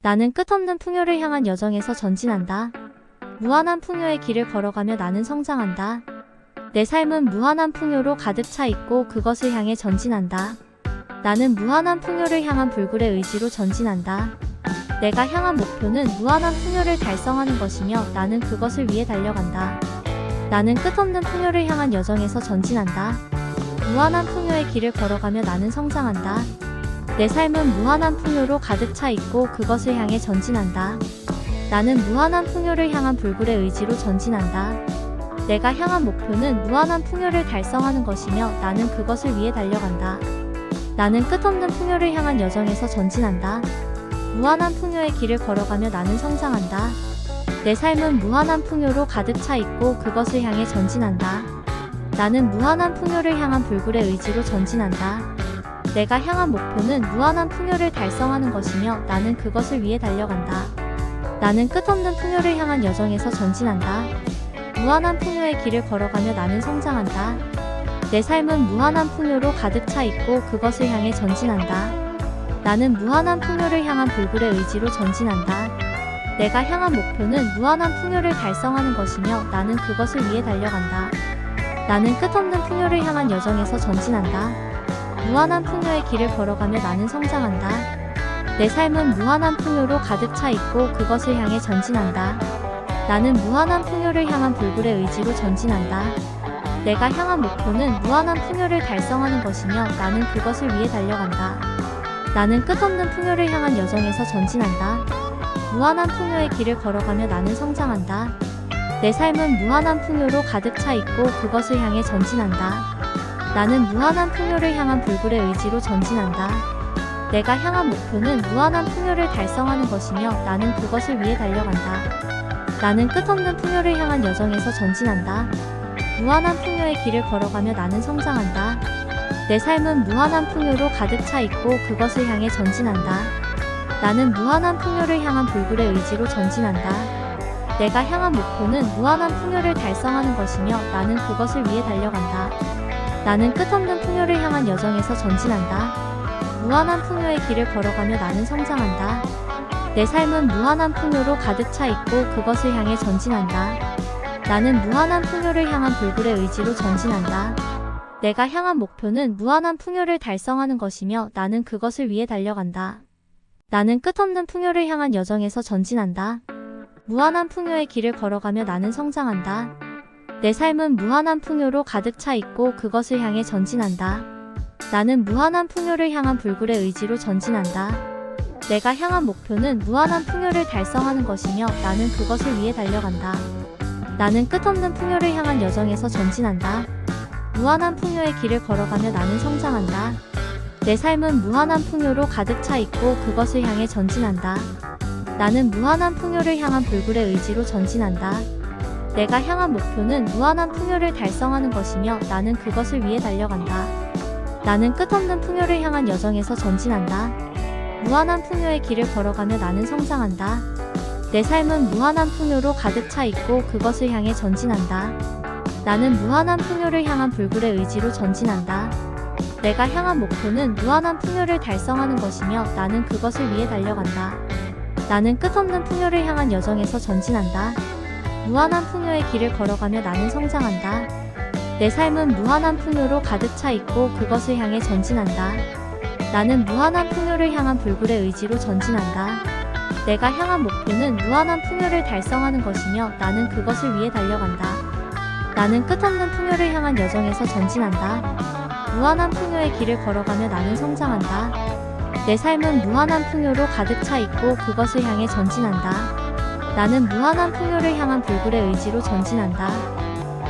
나는 끝없는 풍요를 향한 여정에서 전진한다. 무한한 풍요의 길을 걸어가며 나는 성장한다. 내 삶은 무한한 풍요로 가득 차 있고 그것을 향해 전진한다. 나는 무한한 풍요를 향한 불굴의 의지로 전진한다. 내가 향한 목표는 무한한 풍요를 달성하는 것이며 나는 그것을 위해 달려간다. 나는 끝없는 풍요를 향한 여정에서 전진한다. 무한한 풍요의 길을 걸어가며 나는 성장한다. 내 삶은 무한한 풍요로 가득 차 있고 그것을 향해 전진한다. 나는 무한한 풍요를 향한 불굴의 의지로 전진한다. 내가 향한 목표는 무한한 풍요를 달성하는 것이며 나는 그것을 위해 달려간다. 나는 끝없는 풍요를 향한 여정에서 전진한다. 무한한 풍요의 길을 걸어가며 나는 성장한다. 내 삶은 무한한 풍요로 가득 차 있고 그것을 향해 전진한다. 나는 무한한 풍요를 향한 불굴의 의지로 전진한다. 내가 향한 목표는 무한한 풍요를 달성하는 것이며 나는 그것을 위해 달려간다. 나는 끝없는 풍요를 향한 여정에서 전진한다. 무한한 풍요의 길을 걸어가며 나는 성장한다. 내 삶은 무한한 풍요로 가득 차 있고 그것을 향해 전진한다. 나는 무한한 풍요를 향한 불굴의 의지로 전진한다. 내가 향한 목표는 무한한 풍요를 달성하는 것이며 나는 그것을 위해 달려간다. 나는 끝없는 풍요를 향한 여정에서 전진한다. 무한한 풍요의 길을 걸어가며 나는 성장한다. 내 삶은 무한한 풍요로 가득 차 있고 그것을 향해 전진한다. 나는 무한한 풍요를 향한 불굴의 의지로 전진한다. 내가 향한 목표는 무한한 풍요를 달성하는 것이며 나는 그것을 위해 달려간다. 나는 끝없는 풍요를 향한 여정에서 전진한다. 무한한 풍요의 길을 걸어가며 나는 성장한다. 내 삶은 무한한 풍요로 가득 차 있고 그것을 향해 전진한다. 나는 무한한 풍요를 향한 불굴의 의지로 전진한다. 내가 향한 목표는 무한한 풍요를 달성하는 것이며 나는 그것을 위해 달려간다. 나는 끝없는 풍요를 향한 여정에서 전진한다. 무한한 풍요의 길을 걸어가며 나는 성장한다. 내 삶은 무한한 풍요로 가득 차 있고 그것을 향해 전진한다. 나는 무한한 풍요를 향한 불굴의 의지로 전진한다. 내가 향한 목표는 무한한 풍요를 달성하는 것이며 나는 그것을 위해 달려간다. 나는 끝없는 풍요를 향한 여정에서 전진한다. 무한한 풍요의 길을 걸어가며 나는 성장한다. 내 삶은 무한한 풍요로 가득 차 있고 그것을 향해 전진한다. 나는 무한한 풍요를 향한 불굴의 의지로 전진한다. 내가 향한 목표는 무한한 풍요를 달성하는 것이며 나는 그것을 위해 달려간다. 나는 끝없는 풍요를 향한 여정에서 전진한다. 무한한 풍요의 길을 걸어가며 나는 성장한다. 내 삶은 무한한 풍요로 가득 차 있고 그것을 향해 전진한다. 나는 무한한 풍요를 향한 불굴의 의지로 전진한다. 내가 향한 목표는 무한한 풍요를 달성하는 것이며 나는 그것을 위해 달려간다. 나는 끝없는 풍요를 향한 여정에서 전진한다. 무한한 풍요의 길을 걸어가며 나는 성장한다. 내 삶은 무한한 풍요로 가득 차 있고 그것을 향해 전진한다. 나는 무한한 풍요를 향한 불굴의 의지로 전진한다. 내가 향한 목표는 무한한 풍요를 달성하는 것이며 나는 그것을 위해 달려간다. 나는 끝없는 풍요를 향한 여정에서 전진한다. 무한한 풍요의 길을 걸어가며 나는 성장한다. 내 삶은 무한한 풍요로 가득 차 있고 그것을 향해 전진한다. 나는 무한한 풍요를 향한 불굴의 의지로 전진한다. 내가 향한 목표는 무한한 풍요를 달성하는 것이며 나는 그것을 위해 달려간다. 나는 끝없는 풍요를 향한 여정에서 전진한다. 무한한 풍요의 길을 걸어가며 나는 성장한다. 내 삶은 무한한 풍요로 가득 차 있고 그것을 향해 전진한다. 나는 무한한 풍요를 향한 불굴의 의지로 전진한다. 내가 향한 목표는 무한한 풍요를 달성하는 것이며 나는 그것을 위해 달려간다. 나는 끝없는 풍요를 향한 여정에서 전진한다. 무한한 풍요의 길을 걸어가며 나는 성장한다. 내 삶은 무한한 풍요로 가득 차 있고 그것을 향해 전진한다. 나는 무한한 풍요를 향한 불굴의 의지로 전진한다.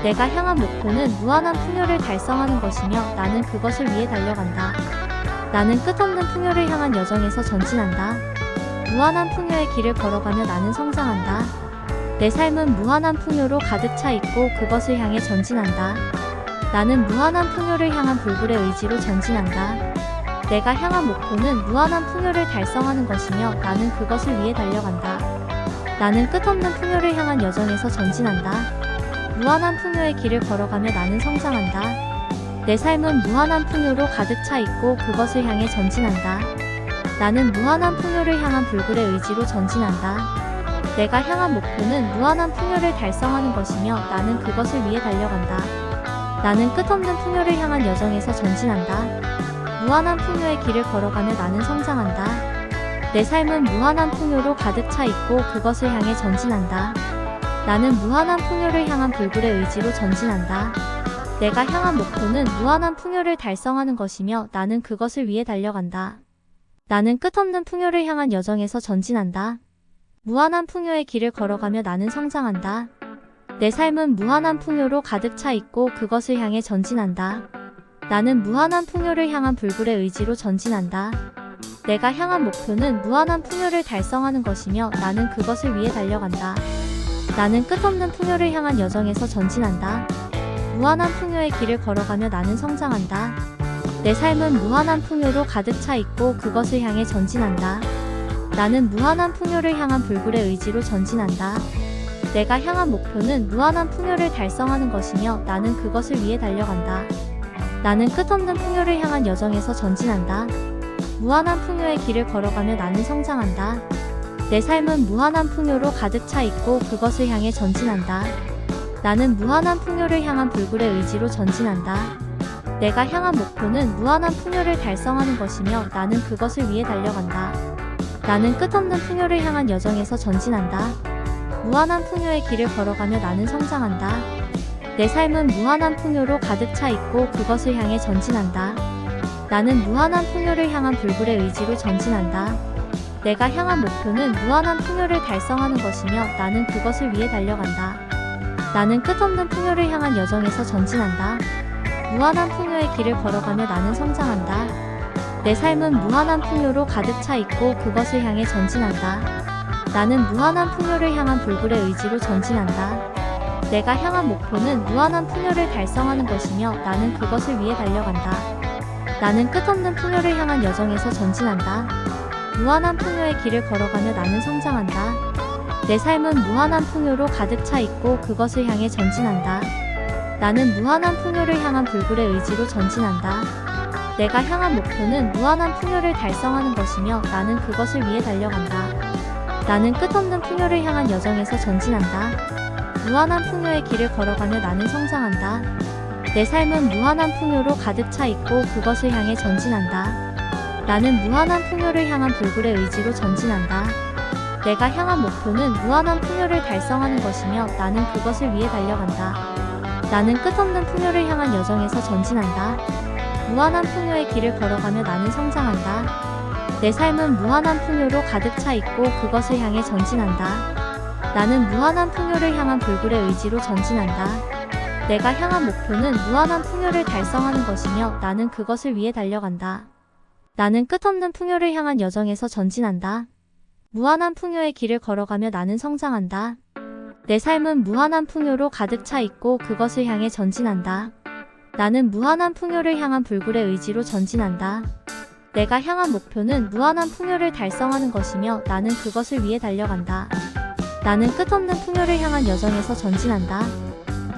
내가 향한 목표는 무한한 풍요를 달성하는 것이며 나는 그것을 위해 달려간다. 나는 끝없는 풍요를 향한 여정에서 전진한다. 무한한 풍요의 길을 걸어가며 나는 성장한다. 내 삶은 무한한 풍요로 가득 차 있고 그것을 향해 전진한다. 나는 무한한 풍요를 향한 불굴의 의지로 전진한다. 내가 향한 목표는 무한한 풍요를 달성하는 것이며 나는 그것을 위해 달려간다. 나는 끝없는 풍요를 향한 여정에서 전진한다. 무한한 풍요의 길을 걸어가며 나는 성장한다. 내 삶은 무한한 풍요로 가득 차 있고 그것을 향해 전진한다. 나는 무한한 풍요를 향한 불굴의 의지로 전진한다. 내가 향한 목표는 무한한 풍요를 달성하는 것이며 나는 그것을 위해 달려간다. 나는 끝없는 풍요를 향한 여정에서 전진한다. 무한한 풍요의 길을 걸어가며 나는 성장한다. 내 삶은 무한한 풍요로 가득 차 있고 그것을 향해 전진한다. 나는 무한한 풍요를 향한 불굴의 의지로 전진한다. 내가 향한 목표는 무한한 풍요를 달성하는 것이며 나는 그것을 위해 달려간다. 나는 끝없는 풍요를 향한 여정에서 전진한다. 무한한 풍요의 길을 걸어가며 나는 성장한다. 내 삶은 무한한 풍요로 가득 차 있고 그것을 향해 전진한다. 나는 무한한 풍요를 향한 불굴의 의지로 전진한다. 내가 향한 목표는 무한한 풍요를 달성하는 것이며 나는 그것을 위해 달려간다. 나는 끝없는 풍요를 향한 여정에서 전진한다. 무한한 풍요의 길을 걸어가며 나는 성장한다. 내 삶은 무한한 풍요로 가득 차 있고 그것을 향해 전진한다. 나는 무한한 풍요를 향한 불굴의 의지로 전진한다. 내가 향한 목표는 무한한 풍요를 달성하는 것이며 나는 그것을 위해 달려간다. 나는 끝없는 풍요를 향한 여정에서 전진한다. 무한한 풍요의 길을 걸어가며 나는 성장한다. 내 삶은 무한한 풍요로 가득 차 있고 그것을 향해 전진한다. 나는 무한한 풍요를 향한 불굴의 의지로 전진한다. 내가 향한 목표는 무한한 풍요를 달성하는 것이며 나는 그것을 위해 달려간다. 나는 끝없는 풍요를 향한 여정에서 전진한다. 무한한 풍요의 길을 걸어가며 나는 성장한다. 내 삶은 무한한 풍요로 가득 차 있고 그것을 향해 전진한다. 나는 무한한 풍요를 향한 불굴의 의지로 전진한다. 내가 향한 목표는 무한한 풍요를 달성하는 것이며 나는 그것을 위해 달려간다. 나는 끝없는 풍요를 향한 여정에서 전진한다. 무한한 풍요의 길을 걸어가며 나는 성장한다. 내 삶은 무한한 풍요로 가득 차 있고 그것을 향해 전진한다. 나는 무한한 풍요를 향한 불굴의 의지로 전진한다. 내가 향한 목표는 무한한 풍요를 달성하는 것이며 나는 그것을 위해 달려간다. 나는 끝없는 풍요를 향한 여정에서 전진한다. 무한한 풍요의 길을 걸어가며 나는 성장한다. 내 삶은 무한한 풍요로 가득 차 있고 그것을 향해 전진한다. 나는 무한한 풍요를 향한 불굴의 의지로 전진한다. 내가 향한 목표는 무한한 풍요를 달성하는 것이며 나는 그것을 위해 달려간다. 나는 끝없는 풍요를 향한 여정에서 전진한다. 무한한 풍요의 길을 걸어가며 나는 성장한다. 내 삶은 무한한 풍요로 가득 차 있고 그것을 향해 전진한다. 나는 무한한 풍요를 향한 불굴의 의지로 전진한다. 내가 향한 목표는 무한한 풍요를 달성하는 것이며 나는 그것을 위해 달려간다. 나는 끝없는 풍요를 향한 여정에서 전진한다. 무한한 풍요의 길을 걸어가며 나는 성장한다. 내 삶은 무한한 풍요로 가득 차 있고 그것을 향해 전진한다. 나는 무한한 풍요를 향한 불굴의 의지로 전진한다. 내가 향한 목표는 무한한 풍요를 달성하는 것이며 나는 그것을 위해 달려간다. 나는 끝없는 풍요를 향한 여정에서 전진한다. 무한한 풍요의 길을 걸어가며 나는 성장한다. 내 삶은 무한한 풍요로 가득 차 있고 그것을 향해 전진한다. 나는 무한한 풍요를 향한 불굴의 의지로 전진한다. 내가 향한 목표는 무한한 풍요를 달성하는 것이며 나는 그것을 위해 달려간다. 나는 끝없는 풍요를 향한 여정에서 전진한다.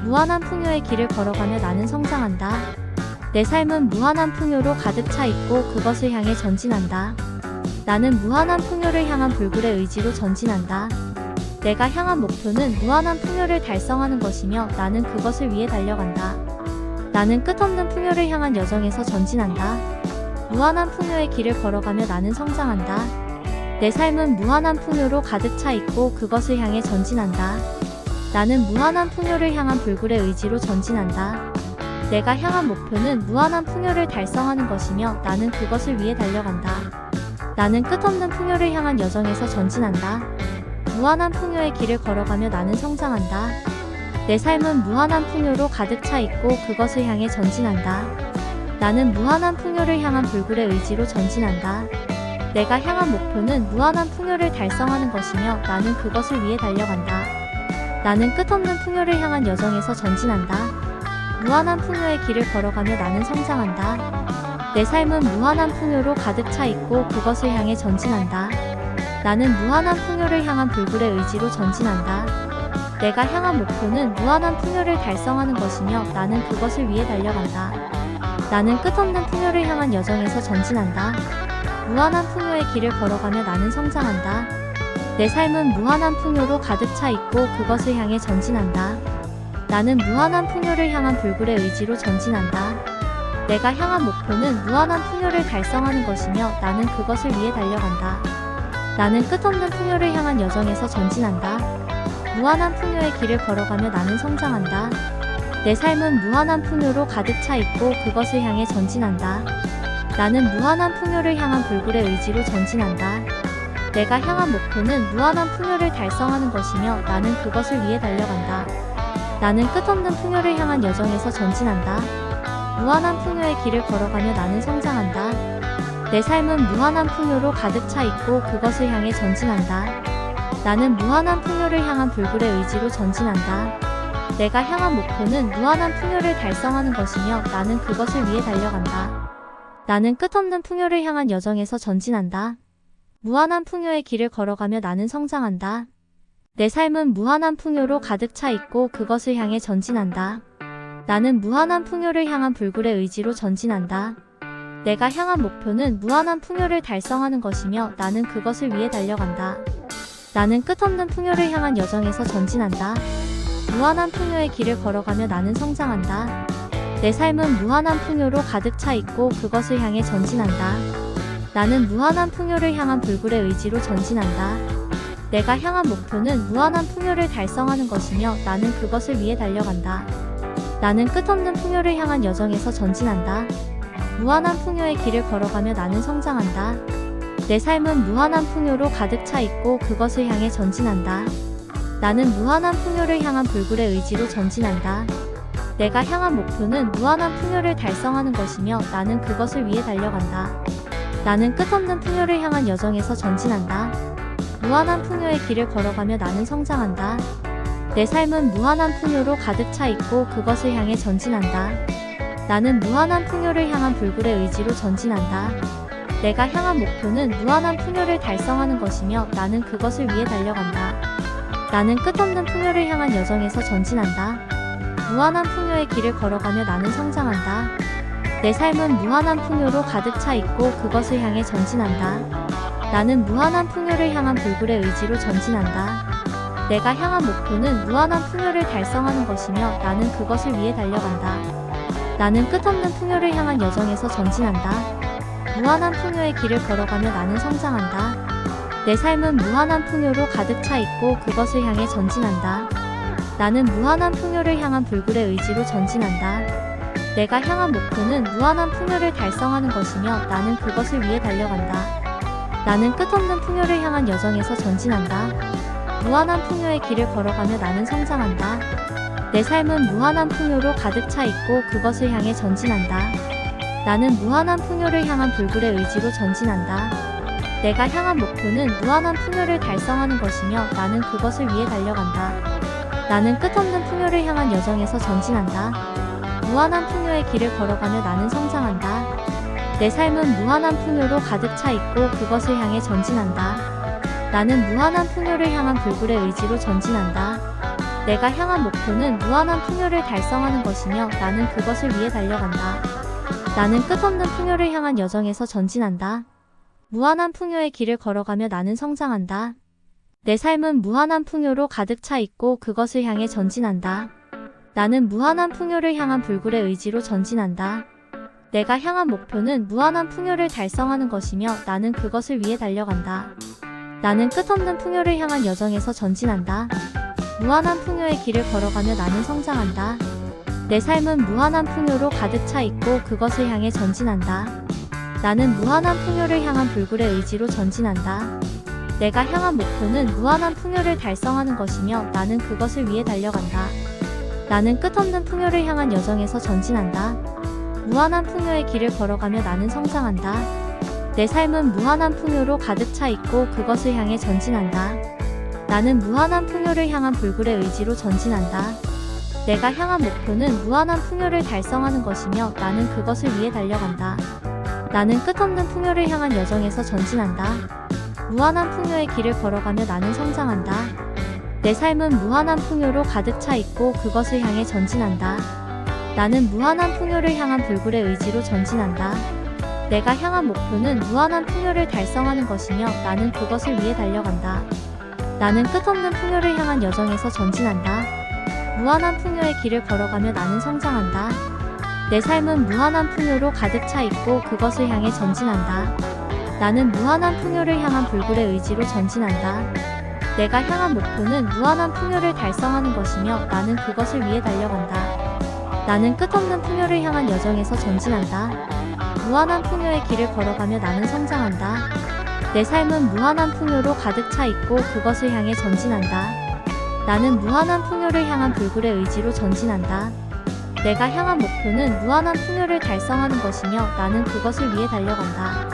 무한한 풍요의 길을 걸어가며 나는 성장한다. 내 삶은 무한한 풍요로 가득 차 있고 그것을 향해 전진한다. 나는 무한한 풍요를 향한 불굴의 의지로 전진한다. 내가 향한 목표는 무한한 풍요를 달성하는 것이며 나는 그것을 위해 달려간다. 나는 끝없는 풍요를 향한 여정에서 전진한다. 무한한 풍요의 길을 걸어가며 나는 성장한다. 내 삶은 무한한 풍요로 가득 차 있고 그것을 향해 전진한다. 나는 무한한 풍요를 향한 불굴의 의지로 전진한다. 내가 향한 목표는 무한한 풍요를 달성하는 것이며 나는 그것을 위해 달려간다. 나는 끝없는 풍요를 향한 여정에서 전진한다. 무한한 풍요의 길을 걸어가며 나는 성장한다. 내 삶은 무한한 풍요로 가득 차 있고 그것을 향해 전진한다. 나는 무한한 풍요를 향한 불굴의 의지로 전진한다. 내가 향한 목표는 무한한 풍요를 달성하는 것이며 나는 그것을 위해 달려간다. 나는 끝없는 풍요를 향한 여정에서 전진한다. 무한한 풍요의 길을 걸어가며 나는 성장한다. 내 삶은 무한한 풍요로 가득 차 있고 그것을 향해 전진한다. 나는 무한한 풍요를 향한 불굴의 의지로 전진한다. 내가 향한 목표는 무한한 풍요를 달성하는 것이며 나는 그것을 위해 달려간다. 나는 끝없는 풍요를 향한 여정에서 전진한다. 무한한 풍요의 길을 걸어가며 나는 성장한다. 내 삶은 무한한 풍요로 가득 차 있고 그것을 향해 전진한다. 나는 무한한 풍요를 향한 불굴의 의지로 전진한다. 내가 향한 목표는 무한한 풍요를 달성하는 것이며 나는 그것을 위해 달려간다. 나는 끝없는 풍요를 향한 여정에서 전진한다. 무한한 풍요의 길을 걸어가며 나는 성장한다. 내 삶은 무한한 풍요로 가득 차 있고 그것을 향해 전진한다. 나는 무한한 풍요를 향한 불굴의 의지로 전진한다. 내가 향한 목표는 무한한 풍요를 달성하는 것이며 나는 그것을 위해 달려간다. 나는 끝없는 풍요를 향한 여정에서 전진한다. 무한한 풍요의 길을 걸어가며 나는 성장한다. 내 삶은 무한한 풍요로 가득 차 있고 그것을 향해 전진한다. 나는 무한한 풍요를 향한 불굴의 의지로 전진한다. 내가 향한 목표는 무한한 풍요를 달성하는 것이며 나는 그것을 위해 달려간다. 나는 끝없는 풍요를 향한 여정에서 전진한다. 무한한 풍요의 길을 걸어가며 나는 성장한다. 내 삶은 무한한 풍요로 가득 차 있고 그것을 향해 전진한다. 나는 무한한 풍요를 향한 불굴의 의지로 전진한다. 내가 향한 목표는 무한한 풍요를 달성하는 것이며 나는 그것을 위해 달려간다. 나는 끝없는 풍요를 향한 여정에서 전진한다. 무한한 풍요의 길을 걸어가며 나는 성장한다. 내 삶은 무한한 풍요로 가득 차 있고 그것을 향해 전진한다. 나는 무한한 풍요를 향한 불굴의 의지로 전진한다. 내가 향한 목표는 무한한 풍요를 달성하는 것이며 나는 그것을 위해 달려간다. 나는 끝없는 풍요를 향한 여정에서 전진한다. 무한한 풍요의 길을 걸어가며 나는 성장한다. 내 삶은 무한한 풍요로 가득 차 있고 그것을 향해 전진한다. 나는 무한한 풍요를 향한 불굴의 의지로 전진한다. 내가 향한 목표는 무한한 풍요를 달성하는 것이며 나는 그것을 위해 달려간다. 나는 끝없는 풍요를 향한 여정에서 전진한다. 무한한 풍요의 길을 걸어가며 나는 성장한다. 내 삶은 무한한 풍요로 가득 차 있고 그것을 향해 전진한다. 나는 무한한 풍요를 향한 불굴의 의지로 전진한다. 내가 향한 목표는 무한한 풍요를 달성하는 것이며 나는 그것을 위해 달려간다. 나는 끝없는 풍요를 향한 여정에서 전진한다. 무한한 풍요의 길을 걸어가며 나는 성장한다. 내 삶은 무한한 풍요로 가득 차 있고 그것을 향해 전진한다. 나는 무한한 풍요를 향한 불굴의 의지로 전진한다. 내가 향한 목표는 무한한 풍요를 달성하는 것이며 나는 그것을 위해 달려간다. 나는 끝없는 풍요를 향한 여정에서 전진한다. 무한한 풍요의 길을 걸어가며 나는 성장한다. 내 삶은 무한한 풍요로 가득 차 있고 그것을 향해 전진한다. 나는 무한한 풍요를 향한 불굴의 의지로 전진한다. 내가 향한 목표는 무한한 풍요를 달성하는 것이며 나는 그것을 위해 달려간다. 나는 끝없는 풍요를 향한 여정에서 전진한다. 무한한 풍요의 길을 걸어가며 나는 성장한다. 내 삶은 무한한 풍요로 가득 차 있고 그것을 향해 전진한다. 나는 무한한 풍요를 향한 불굴의 의지로 전진한다. 내가 향한 목표는 무한한 풍요를 달성하는 것이며 나는 그것을 위해 달려간다. 나는 끝없는 풍요를 향한 여정에서 전진한다. 무한한 풍요의 길을 걸어가며 나는 성장한다. 내 삶은 무한한 풍요로 가득 차 있고 그것을 향해 전진한다. 나는 무한한 풍요를 향한 불굴의 의지로 전진한다. 내가 향한 목표는 무한한 풍요를 달성하는 것이며 나는 그것을 위해 달려간다. 나는 끝없는 풍요를 향한 여정에서 전진한다. 무한한 풍요의 길을 걸어가며 나는 성장한다. 내 삶은 무한한 풍요로 가득 차 있고 그것을 향해 전진한다. 나는 무한한 풍요를 향한 불굴의 의지로 전진한다. 내가 향한 목표는 무한한 풍요를 달성하는 것이며 나는 그것을 위해 달려간다. 나는 끝없는 풍요를 향한 여정에서 전진한다. 무한한 풍요의 길을 걸어가며 나는 성장한다. 내 삶은 무한한 풍요로 가득 차 있고 그것을 향해 전진한다. 나는 무한한 풍요를 향한 불굴의 의지로 전진한다. 내가 향한 목표는 무한한 풍요를 달성하는 것이며 나는 그것을 위해 달려간다. 나는 끝없는 풍요를 향한 여정에서 전진한다. 무한한 풍요의 길을 걸어가며 나는 성장한다. 내 삶은 무한한 풍요로 가득 차 있고 그것을 향해 전진한다. 나는 무한한 풍요를 향한 불굴의 의지로 전진한다. 내가 향한 목표는 무한한 풍요를 달성하는 것이며 나는 그것을 위해 달려간다. 나는 끝없는 풍요를 향한 여정에서 전진한다. 무한한 풍요의 길을 걸어가며 나는 성장한다. 내 삶은 무한한 풍요로 가득 차 있고 그것을 향해 전진한다. 나는 무한한 풍요를 향한 불굴의 의지로 전진한다. 내가 향한 목표는 무한한 풍요를 달성하는 것이며 나는 그것을 위해 달려간다. 나는 끝없는 풍요를 향한 여정에서 전진한다. 무한한 풍요의 길을 걸어가며 나는 성장한다. 내 삶은 무한한 풍요로 가득 차 있고 그것을 향해 전진한다. 나는 무한한 풍요를 향한 불굴의 의지로 전진한다. 내가 향한 목표는 무한한 풍요를 달성하는 것이며 나는 그것을 위해 달려간다. 나는 끝없는 풍요를 향한 여정에서 전진한다. 무한한 풍요의 길을 걸어가며 나는 성장한다. 내 삶은 무한한 풍요로 가득 차 있고 그것을 향해 전진한다. 나는 무한한 풍요를 향한 불굴의 의지로 전진한다. 내가 향한 목표는 무한한 풍요를 달성하는 것이며 나는 그것을 위해 달려간다.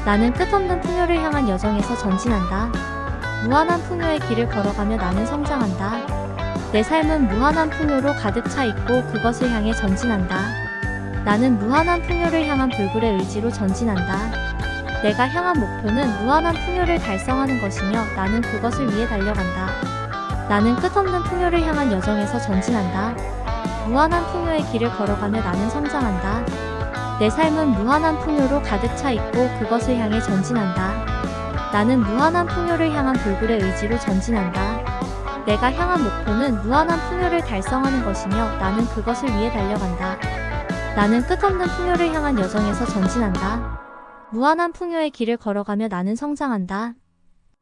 나는 끝없는 풍요를 향한 여정에서 전진한다. 무한한 풍요의 길을 걸어가며 나는 성장한다. 내 삶은 무한한 풍요로 가득 차 있고 그것을 향해 전진한다. 나는 무한한 풍요를 향한 불굴의 의지로 전진한다. 내가 향한 목표는 무한한 풍요를 달성하는 것이며 나는 그것을 위해 달려간다. 나는 끝없는 풍요를 향한 여정에서 전진한다. 무한한 풍요의 길을 걸어가며 나는 성장한다. 내 삶은 무한한 풍요로 가득 차 있고 그것을 향해 전진한다. 나는 무한한 풍요를 향한 불굴의 의지로 전진한다. 내가 향한 목표는 무한한 풍요를 달성하는 것이며 나는 그것을 위해 달려간다. 나는 끝없는 풍요를 향한 여정에서 전진한다. 무한한 풍요의 길을 걸어가며 나는 성장한다.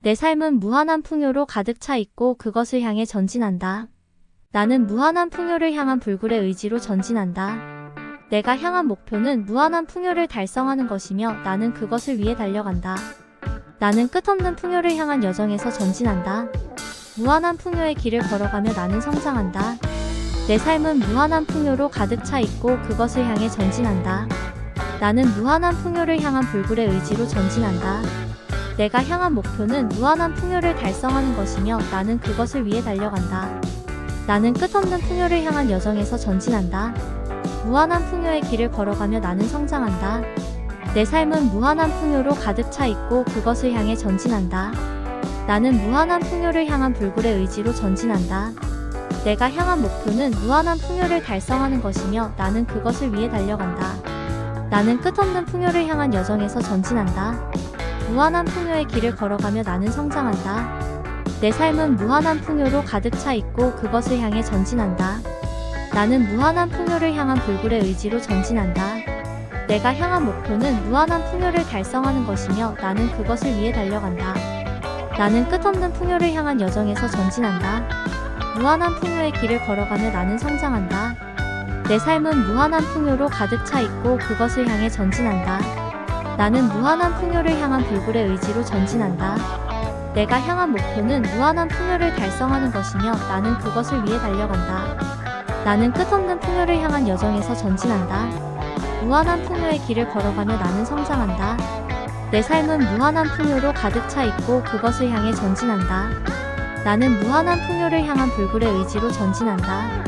내 삶은 무한한 풍요로 가득 차 있고 그것을 향해 전진한다. 나는 무한한 풍요를 향한 불굴의 의지로 전진한다. 내가 향한 목표는 무한한 풍요를 달성하는 것이며 나는 그것을 위해 달려간다. 나는 끝없는 풍요를 향한 여정에서 전진한다. 무한한 풍요의 길을 걸어가며 나는 성장한다. 내 삶은 무한한 풍요로 가득 차 있고 그것을 향해 전진한다. 나는 무한한 풍요를 향한 불굴의 의지로 전진한다. 내가 향한 목표는 무한한 풍요를 달성하는 것이며 나는 그것을 위해 달려간다. 나는 끝없는 풍요를 향한 여정에서 전진한다. 무한한 풍요의 길을 걸어가며 나는 성장한다. 내 삶은 무한한 풍요로 가득 차 있고 그것을 향해 전진한다. 나는 무한한 풍요를 향한 불굴의 의지로 전진한다. 내가 향한 목표는 무한한 풍요를 달성하는 것이며 나는 그것을 위해 달려간다. 나는 끝없는 풍요를 향한 여정에서 전진한다. 무한한 풍요의 길을 걸어가며 나는 성장한다. 내 삶은 무한한 풍요로 가득 차 있고 그것을 향해 전진한다. 나는 무한한 풍요를 향한 불굴의 의지로 전진한다. 내가 향한 목표는 무한한 풍요를 달성하는 것이며 나는 그것을 위해 달려간다. 나는 끝없는 풍요를 향한 여정에서 전진한다. 무한한 풍요의 길을 걸어가며 나는 성장한다. 내 삶은 무한한 풍요로 가득 차 있고 그것을 향해 전진한다. 나는 무한한 풍요를 향한 불굴의 의지로 전진한다. 내가 향한 목표는 무한한 풍요를 달성하는 것이며 나는 그것을 위해 달려간다. 나는 끝없는 풍요를 향한 여정에서 전진한다. 무한한 풍요의 길을 걸어가며 나는 성장한다. 내 삶은 무한한 풍요로 가득 차 있고 그것을 향해 전진한다. 나는 무한한 풍요를 향한 불굴의 의지로 전진한다.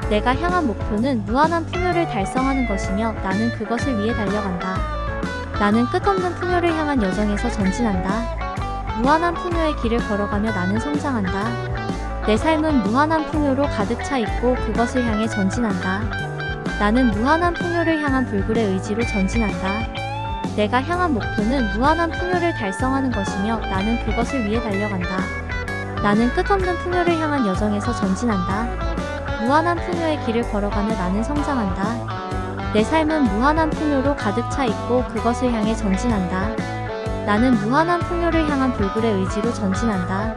내가 향한 목표는 무한한 풍요를 달성하는 것이며 나는 그것을 위해 달려간다. 나는 끝없는 풍요를 향한 여정에서 전진한다. 무한한 풍요의 길을 걸어가며 나는 성장한다. 내 삶은 무한한 풍요로 가득 차 있고 그것을 향해 전진한다. 나는 무한한 풍요를 향한 불굴의 의지로 전진한다. 내가 향한 목표는 무한한 풍요를 달성하는 것이며 나는 그것을 위해 달려간다. 나는 끝없는 풍요를 향한 여정에서 전진한다. 무한한 풍요의 길을 걸어가며 나는 성장한다. 내 삶은 무한한 풍요로 가득 차 있고 그것을 향해 전진한다. 나는 무한한 풍요를 향한 불굴의 의지로 전진한다.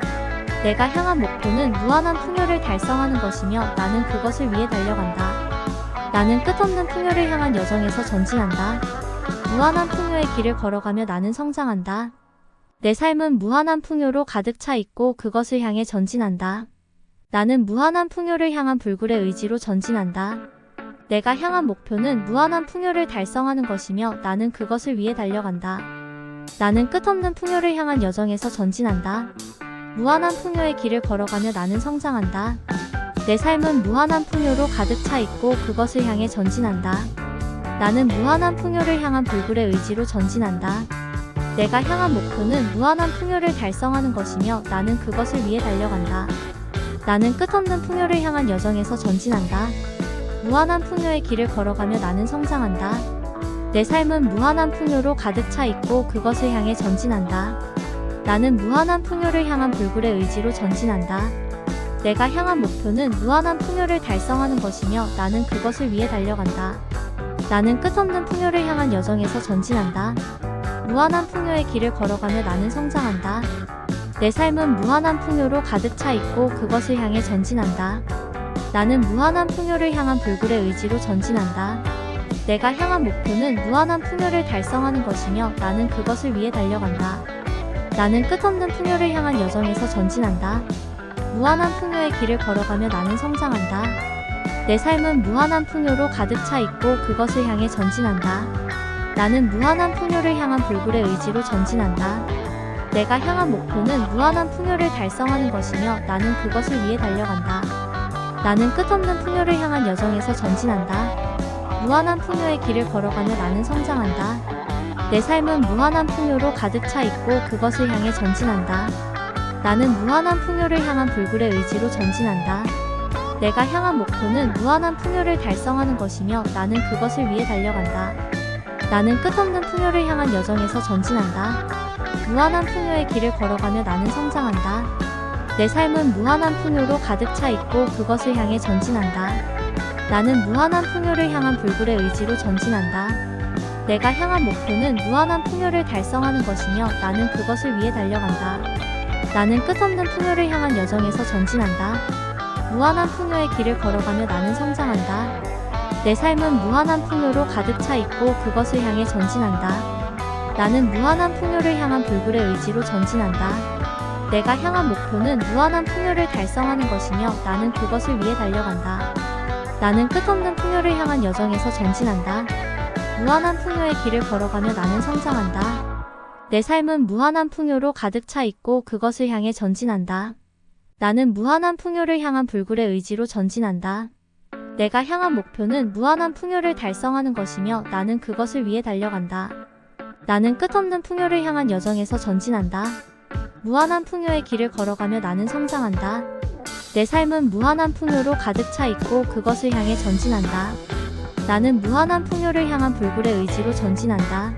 내가 향한 목표는 무한한 풍요를 달성하는 것이며 나는 그것을 위해 달려간다. 나는 끝없는 풍요를 향한 여정에서 전진한다. 무한한 풍요의 길을 걸어가며 나는 성장한다. 내 삶은 무한한 풍요로 가득 차 있고 그것을 향해 전진한다. 나는 무한한 풍요를 향한 불굴의 의지로 전진한다. 내가 향한 목표는 무한한 풍요를 달성하는 것이며 나는 그것을 위해 달려간다. 나는 끝없는 풍요를 향한 여정에서 전진한다. 무한한 풍요의 길을 걸어가며 나는 성장한다. 내 삶은 무한한 풍요로 가득 차 있고 그것을 향해 전진한다. 나는 무한한 풍요를 향한 불굴의 의지로 전진한다. 내가 향한 목표는 무한한 풍요를 달성하는 것이며 나는 그것을 위해 달려간다. 나는 끝없는 풍요를 향한 여정에서 전진한다. 무한한 풍요의 길을 걸어가며 나는 성장한다. 내 삶은 무한한 풍요로 가득 차 있고 그것을 향해 전진한다. 나는 무한한 풍요를 향한 불굴의 의지로 전진한다. 내가 향한 목표는 무한한 풍요를 달성하는 것이며 나는 그것을 위해 달려간다. 나는 끝없는 풍요를 향한 여정에서 전진한다. 무한한 풍요의 길을 걸어가며 나는 성장한다. 내 삶은 무한한 풍요로 가득 차 있고 그것을 향해 전진한다. 나는 무한한 풍요를 향한 불굴의 의지로 전진한다. 내가 향한 목표는 무한한 풍요를 달성하는 것이며 나는 그것을 위해 달려간다. 나는 끝없는 풍요를 향한 여정에서 전진한다. 무한한 풍요의 길을 걸어가며 나는 성장한다. 내 삶은 무한한 풍요로 가득 차 있고 그것을 향해 전진한다. 나는 무한한 풍요를 향한 불굴의 의지로 전진한다. 내가 향한 목표는 무한한 풍요를 달성하는 것이며 나는 그것을 위해 달려간다. 나는 끝없는 풍요를 향한 여정에서 전진한다. 무한한 풍요의 길을 걸어가며 나는 성장한다. 내 삶은 무한한 풍요로 가득 차 있고 그것을 향해 전진한다. 나는 무한한 풍요를 향한 불굴의 의지로 전진한다. 내가 향한 목표는 무한한 풍요를 달성하는 것이며 나는 그것을 위해 달려간다. 나는 끝없는 풍요를 향한 여정에서 전진한다. 무한한 풍요의 길을 걸어가며 나는 성장한다. 내 삶은 무한한 풍요로 가득 차 있고 그것을 향해 전진한다. 나는 무한한 풍요를 향한 불굴의 의지로 전진한다. 내가 향한 목표는 무한한 풍요를 달성하는 것이며 나는 그것을 위해 달려간다. 나는 끝없는 풍요를 향한 여정에서 전진한다. 무한한 풍요의 길을 걸어가며 나는 성장한다. 내 삶은 무한한 풍요로 가득 차 있고 그것을 향해 전진한다. 나는 무한한 풍요를 향한 불굴의 의지로 전진한다. 내가 향한 목표는 무한한 풍요를 달성하는 것이며 나는 그것을 위해 달려간다. 나는 끝없는 풍요를 향한 여정에서 전진한다. 무한한 풍요의 길을 걸어가며 나는 성장한다. 내 삶은 무한한 풍요로 가득 차 있고 그것을 향해 전진한다. 나는 무한한 풍요를 향한 불굴의 의지로 전진한다. 내가 향한 목표는 무한한 풍요를 달성하는 것이며 나는 그것을 위해 달려간다. 나는 끝없는 풍요를 향한 여정에서 전진한다. 무한한 풍요의 길을 걸어가며 나는 성장한다. 내 삶은 무한한 풍요로 가득 차 있고 그것을 향해 전진한다. 나는 무한한 풍요를 향한 불굴의 의지로 전진한다.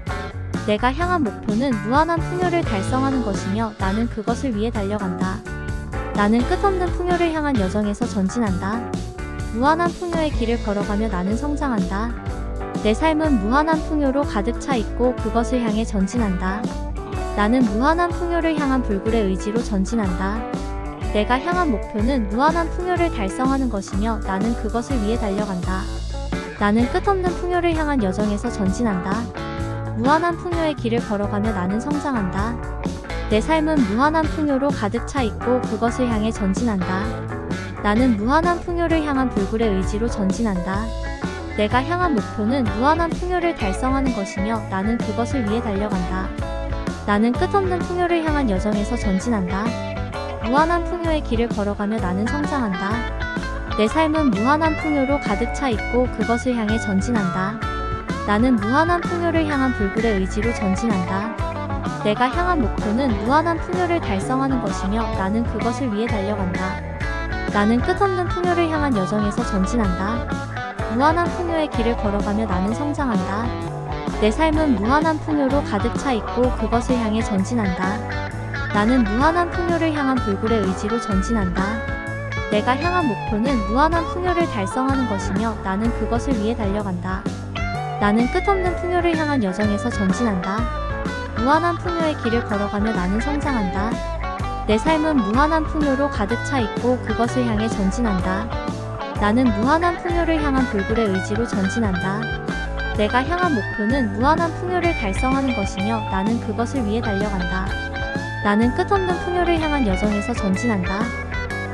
내가 향한 목표는 무한한 풍요를 달성하는 것이며 나는 그것을 위해 달려간다. 나는 끝없는 풍요를 향한 여정에서 전진한다. 무한한 풍요의 길을 걸어가며 나는 성장한다. 내 삶은 무한한 풍요로 가득 차 있고 그것을 향해 전진한다. 나는 무한한 풍요를 향한 불굴의 의지로 전진한다. 내가 향한 목표는 무한한 풍요를 달성하는 것이며 나는 그것을 위해 달려간다. 나는 끝없는 풍요를 향한 여정에서 전진한다. 무한한 풍요의 길을 걸어가며 나는 성장한다. 내 삶은 무한한 풍요로 가득 차 있고 그것을 향해 전진한다. 나는 무한한 풍요를 향한 불굴의 의지로 전진한다. 내가 향한 목표는 무한한 풍요를 달성하는 것이며 나는 그것을 위해 달려간다. 나는 끝없는 풍요를 향한 여정에서 전진한다. 무한한 풍요의 길을 걸어가며 나는 성장한다. 내 삶은 무한한 풍요로 가득 차 있고 그것을 향해 전진한다. 나는 무한한 풍요를 향한 불굴의 의지로 전진한다. 내가 향한 목표는 무한한 풍요를 달성하는 것이며 나는 그것을 위해 달려간다. 나는 끝없는 풍요를 향한 여정에서 전진한다. 무한한 풍요의 길을 걸어가며 나는 성장한다. 내 삶은 무한한 풍요로 가득 차 있고 그것을 향해 전진한다. 나는 무한한 풍요를 향한 불굴의 의지로 전진한다. 내가 향한 목표는 무한한 풍요를 달성하는 것이며 나는 그것을 위해 달려간다. 나는 끝없는 풍요를 향한 여정에서 전진한다. 무한한 풍요의 길을 걸어가며 나는 성장한다. 내 삶은 무한한 풍요로 가득 차 있고 그것을 향해 전진한다. 나는 무한한 풍요를 향한 불굴의 의지로 전진한다. 내가 향한 목표는 무한한 풍요를 달성하는 것이며 나는 그것을 위해 달려간다. 나는 끝없는 풍요를 향한 여정에서 전진한다.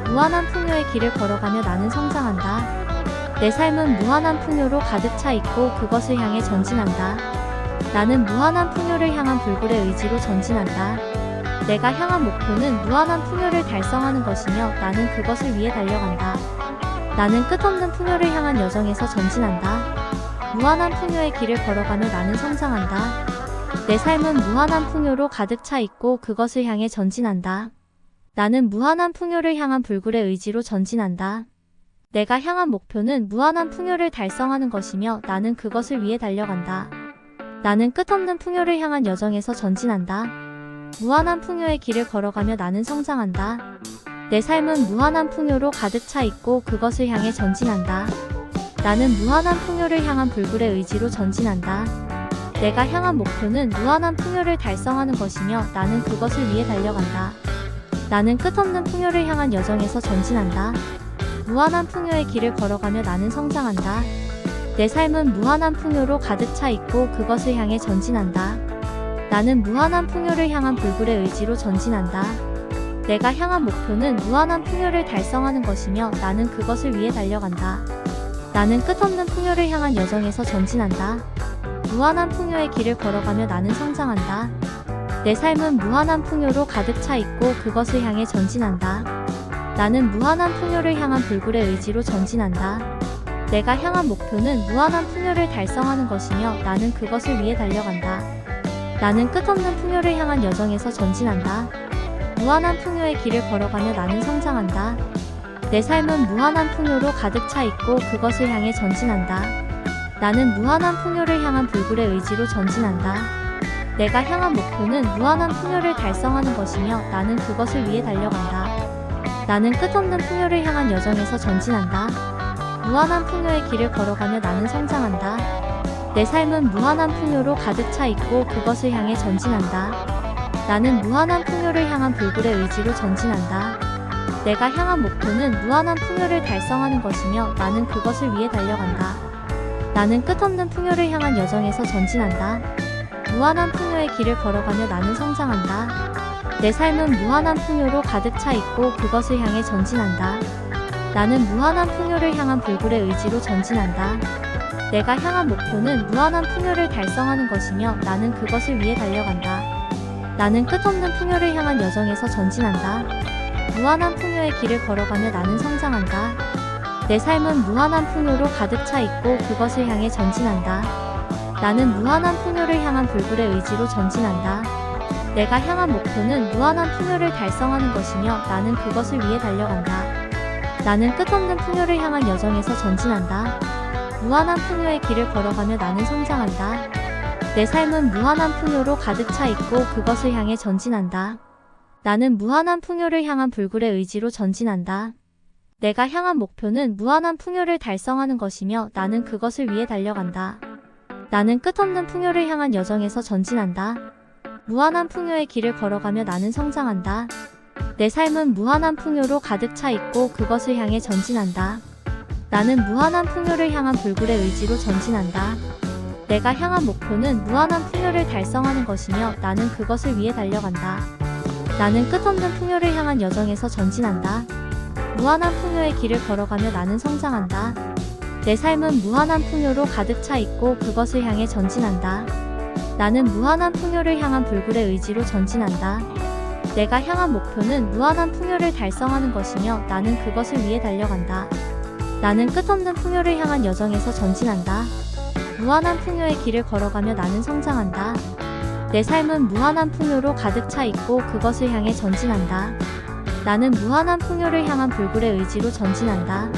무한한 풍요의 길을 걸어가며 나는 성장한다. 내 삶은 무한한 풍요로 가득 차 있고 그것을 향해 전진한다. 나는 무한한 풍요를 향한 불굴의 의지로 전진한다. 내가 향한 목표는 무한한 풍요를 달성하는 것이며 나는 그것을 위해 달려간다. 나는 끝없는 풍요를 향한 여정에서 전진한다. 무한한 풍요의 길을 걸어가며 나는 성장한다. 내 삶은 무한한 풍요로 가득 차 있고 그것을 향해 전진한다. 나는 무한한 풍요를 향한 불굴의 의지로 전진한다. 내가 향한 목표는 무한한 풍요를 달성하는 것이며 나는 그것을 위해 달려간다. 나는 끝없는 풍요를 향한 여정에서 전진한다. 무한한 풍요의 길을 걸어가며 나는 성장한다. 내 삶은 무한한 풍요로 가득 차 있고 그것을 향해 전진한다. 나는 무한한 풍요를 향한 불굴의 의지로 전진한다. 내가 향한 목표는 무한한 풍요를 달성하는 것이며 나는 그것을 위해 달려간다. 나는 끝없는 풍요를 향한 여정에서 전진한다. 무한한 풍요의 길을 걸어가며 나는 성장한다. 내 삶은 무한한 풍요로 가득 차 있고 그것을 향해 전진한다. 나는 무한한 풍요를 향한 불굴의 의지로 전진한다. 내가 향한 목표는 무한한 풍요를 달성하는 것이며 나는 그것을 위해 달려간다. 나는 끝없는 풍요를 향한 여정에서 전진한다. 무한한 풍요의 길을 걸어가며 나는 성장한다. 내 삶은 무한한 풍요로 가득 차 있고 그것을 향해 전진한다. 나는 무한한 풍요를 향한 불굴의 의지로 전진한다. 내가 향한 목표는 무한한 풍요를 달성하는 것이며 나는 그것을 위해 달려간다. 나는 끝없는 풍요를 향한 여정에서 전진한다. 무한한 풍요의 길을 걸어가며 나는 성장한다. 내 삶은 무한한 풍요로 가득 차 있고 그것을 향해 전진한다. 나는 무한한 풍요를 향한 불굴의 의지로 전진한다. 내가 향한 목표는 무한한 풍요를 달성하는 것이며 나는 그것을 위해 달려간다. 나는 끝없는 풍요를 향한 여정에서 전진한다. 무한한 풍요의 길을 걸어가며 나는 성장한다. 내 삶은 무한한 풍요로 가득 차 있고 그것을 향해 전진한다. 나는 무한한 풍요를 향한 불굴의 의지로 전진한다. 내가 향한 목표는 무한한 풍요를 달성하는 것이며 나는 그것을 위해 달려간다. 나는 끝없는 풍요를 향한 여정에서 전진한다. 무한한 풍요의 길을 걸어가며 나는 성장한다. 내 삶은 무한한 풍요로 가득 차 있고 그것을 향해 전진한다. 나는 무한한 풍요를 향한 불굴의 의지로 전진한다. 내가 향한 목표는 무한한 풍요를 달성하는 것이며 나는 그것을 위해 달려간다. 나는 끝없는 풍요를 향한 여정에서 전진한다. 무한한 풍요의 길을 걸어가며 나는 성장한다. 내 삶은 무한한 풍요로 가득 차 있고 그것을 향해 전진한다. 나는 무한한 풍요를 향한 불굴의 의지로 전진한다. 내가 향한 목표는 무한한 풍요를 달성하는 것이며 나는 그것을 위해 달려간다. 나는 끝없는 풍요를 향한 여정에서 전진한다. 무한한 풍요의 길을 걸어가며 나는 성장한다. 내 삶은 무한한 풍요로 가득 차 있고 그것을 향해 전진한다. 나는 무한한 풍요를 향한 불굴의 의지로 전진한다. 내가 향한 목표는 무한한 풍요를 달성하는 것이며 나는 그것을 위해 달려간다. 나는 끝없는 풍요를 향한 여정에서 전진한다. 무한한 풍요의 길을 걸어가며 나는 성장한다. 내 삶은 무한한 풍요로 가득 차 있고 그것을 향해 전진한다. 나는 무한한 풍요를 향한 불굴의 의지로 전진한다. 내가 향한 목표는 무한한 풍요를 달성하는 것이며 나는 그것을 위해 달려간다. 나는 끝없는 풍요를 향한 여정에서 전진한다. 무한한 풍요의 길을 걸어가며 나는 성장한다. 내 삶은 무한한 풍요로 가득 차 있고 그것을 향해 전진한다. 나는 무한한 풍요를 향한 불굴의 의지로 전진한다. 내가 향한 목표는 무한한 풍요를 달성하는 것이며 나는 그것을 위해 달려간다. 나는 끝없는 풍요를 향한 여정에서 전진한다. 무한한 풍요의 길을 걸어가며 나는 성장한다. 내 삶은 무한한 풍요로 가득 차 있고 그것을 향해 전진한다. 나는 무한한 풍요를 향한 불굴의 의지로 전진한다.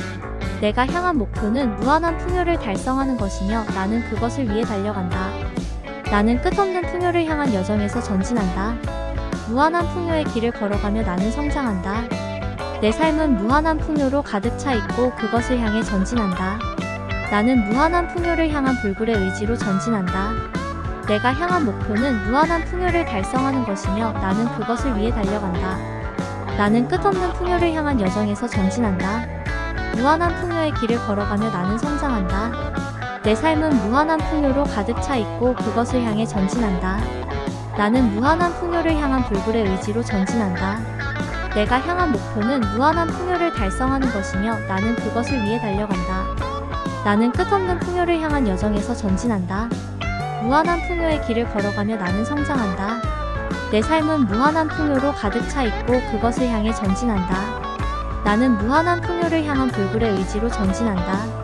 내가 향한 목표는 무한한 풍요를 달성하는 것이며 나는 그것을 위해 달려간다. 나는 끝없는 풍요를 향한 여정에서 전진한다. 무한한 풍요의 길을 걸어가며 나는 성장한다. 내 삶은 무한한 풍요로 가득 차 있고 그것을 향해 전진한다. 나는 무한한 풍요를 향한 불굴의 의지로 전진한다. 내가 향한 목표는 무한한 풍요를 달성하는 것이며 나는 그것을 위해 달려간다. 나는 끝없는 풍요를 향한 여정에서 전진한다. 무한한 풍요의 길을 걸어가며 나는 성장한다. 내 삶은 무한한 풍요로 가득 차 있고 그것을 향해 전진한다. 나는 무한한 풍요를 향한 불굴의 의지로 전진한다. 내가 향한 목표는 무한한 풍요를 달성하는 것이며 나는 그것을 위해 달려간다. 나는 끝없는 풍요를 향한 여정에서 전진한다. 무한한 풍요의 길을 걸어가며 나는 성장한다. 내 삶은 무한한 풍요로 가득 차 있고 그것을 향해 전진한다. 나는 무한한 풍요를 향한 불굴의 의지로 전진한다.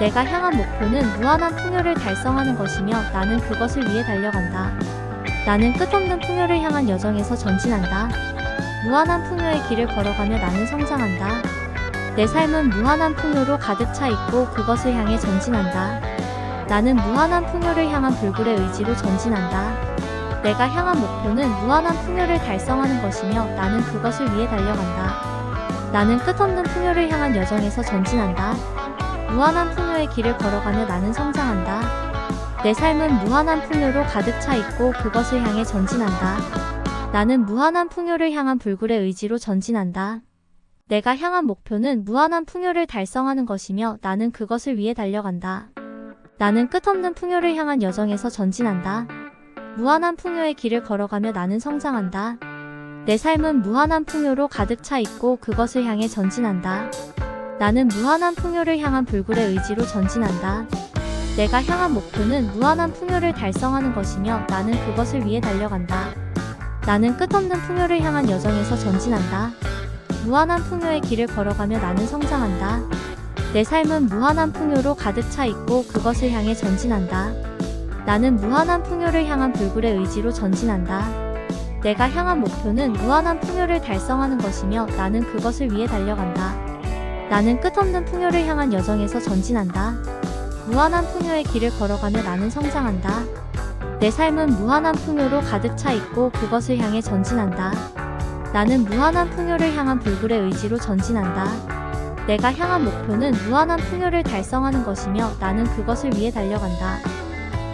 내가 향한 목표는 무한한 풍요를 달성하는 것이며 나는 그것을 위해 달려간다. 나는 끝없는 풍요를 향한 여정에서 전진한다. 무한한 풍요의 길을 걸어가며 나는 성장한다. 내 삶은 무한한 풍요로 가득 차 있고 그것을 향해 전진한다. 나는 무한한 풍요를 향한 불굴의 의지로 전진한다. 내가 향한 목표는 무한한 풍요를 달성하는 것이며 나는 그것을 위해 달려간다. 나는 끝없는 풍요를 향한 여정에서 전진한다. 무한한 풍요의 길을 걸어가며 나는 성장한다. 내 삶은 무한한 풍요로 가득 차 있고 그것을 향해 전진한다. 나는 무한한 풍요를 향한 불굴의 의지로 전진한다. 내가 향한 목표는 무한한 풍요를 달성하는 것이며 나는 그것을 위해 달려간다. 나는 끝없는 풍요를 향한 여정에서 전진한다. 무한한 풍요의 길을 걸어가며 나는 성장한다. 내 삶은 무한한 풍요로 가득 차 있고 그것을 향해 전진한다. 나는 무한한 풍요를 향한 불굴의 의지로 전진한다. 내가 향한 목표는 무한한 풍요를 달성하는 것이며 나는 그것을 위해 달려간다. 나는 끝없는 풍요를 향한 여정에서 전진한다. 무한한 풍요의 길을 걸어가며 나는 성장한다. 내 삶은 무한한 풍요로 가득 차 있고 그것을 향해 전진한다. 나는 무한한 풍요를 향한 불굴의 의지로 전진한다. 내가 향한 목표는 무한한 풍요를 달성하는 것이며 나는 그것을 위해 달려간다. 나는 끝없는 풍요를 향한 여정에서 전진한다. 무한한 풍요의 길을 걸어가며 나는 성장한다. 내 삶은 무한한 풍요로 가득 차 있고 그것을 향해 전진한다. 나는 무한한 풍요를 향한 불굴의 의지로 전진한다. 내가 향한 목표는 무한한 풍요를 달성하는 것이며 나는 그것을 위해 달려간다.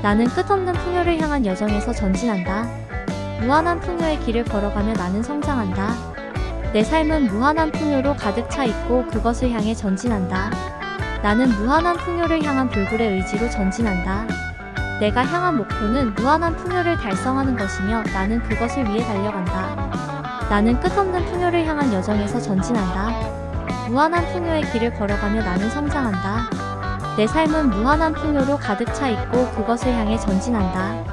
나는 끝없는 풍요를 향한 여정에서 전진한다. 무한한 풍요의 길을 걸어가며 나는 성장한다. 내 삶은 무한한 풍요로 가득 차 있고 그것을 향해 전진한다. 나는 무한한 풍요를 향한 불굴의 의지로 전진한다. 내가 향한 목표는 무한한 풍요를 달성하는 것이며 나는 그것을 위해 달려간다. 나는 끝없는 풍요를 향한 여정에서 전진한다. 무한한 풍요의 길을 걸어가며 나는 성장한다. 내 삶은 무한한 풍요로 가득 차 있고 그것을 향해 전진한다.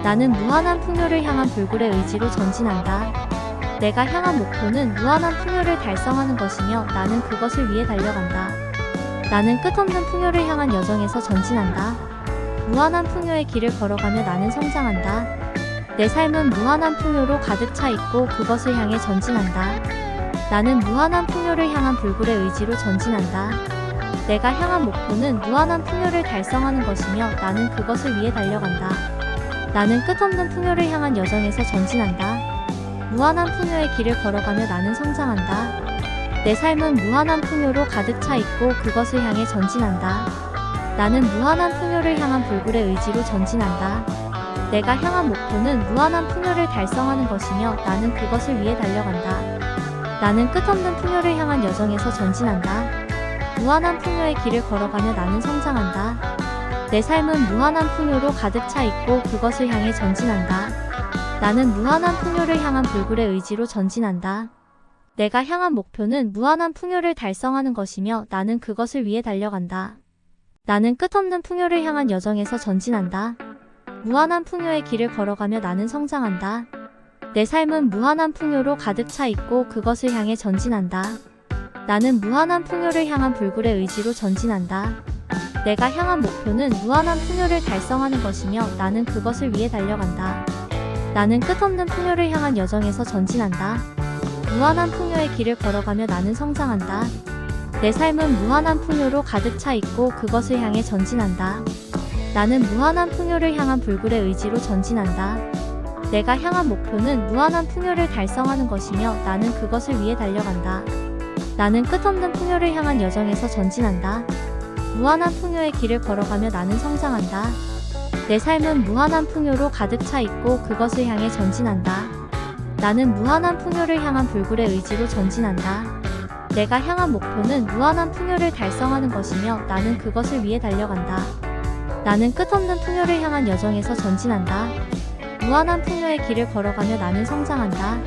나는 무한한 풍요를 향한 불굴의 의지로 전진한다. 내가 향한 목표는 무한한 풍요를 달성하는 것이며 나는 그것을 위해 달려간다. 나는 끝없는 풍요를 향한 여정에서 전진한다. 무한한 풍요의 길을 걸어가며 나는 성장한다. 내 삶은 무한한 풍요로 가득 차 있고 그것을 향해 전진한다. 나는 무한한 풍요를 향한 불굴의 의지로 전진한다. 내가 향한 목표는 무한한 풍요를 달성하는 것이며 나는 그것을 위해 달려간다. 나는 끝없는 풍요를 향한 여정에서 전진한다. 무한한 풍요의 길을 걸어가며 나는 성장한다. 내 삶은 무한한 풍요로 가득 차 있고 그것을 향해 전진한다. 나는 무한한 풍요를 향한 불굴의 의지로 전진한다. 내가 향한 목표는 무한한 풍요를 달성하는 것이며 나는 그것을 위해 달려간다. 나는 끝없는 풍요를 향한 여정에서 전진한다. 무한한 풍요의 길을 걸어가며 나는 성장한다. 내 삶은 무한한 풍요로 가득 차 있고 그것을 향해 전진한다. 나는 무한한 풍요를 향한 불굴의 의지로 전진한다. 내가 향한 목표는 무한한 풍요를 달성하는 것이며 나는 그것을 위해 달려간다. 나는 끝없는 풍요를 향한 여정에서 전진한다. 무한한 풍요의 길을 걸어가며 나는 성장한다. 내 삶은 무한한 풍요로 가득 차 있고 그것을 향해 전진한다. 나는 무한한 풍요를 향한 불굴의 의지로 전진한다. 내가 향한 목표는 무한한 풍요를 달성하는 것이며 나는 그것을 위해 달려간다. 나는 끝없는 풍요를 향한 여정에서 전진한다. 무한한 풍요의 길을 걸어가며 나는 성장한다. 내 삶은 무한한 풍요로 가득 차 있고 그것을 향해 전진한다. 나는 무한한 풍요를 향한 불굴의 의지로 전진한다. 내가 향한 목표는 무한한 풍요를 달성하는 것이며 나는 그것을 위해 달려간다. 나는 끝없는 풍요를 향한 여정에서 전진한다. 무한한 풍요의 길을 걸어가며 나는 성장한다. 내 삶은 무한한 풍요로 가득 차 있고 그것을 향해 전진한다. 나는 무한한 풍요를 향한 불굴의 의지로 전진한다. 내가 향한 목표는 무한한 풍요를 달성하는 것이며 나는 그것을 위해 달려간다. 나는 끝없는 풍요를 향한 여정에서 전진한다. 무한한 풍요의 길을 걸어가며 나는 성장한다.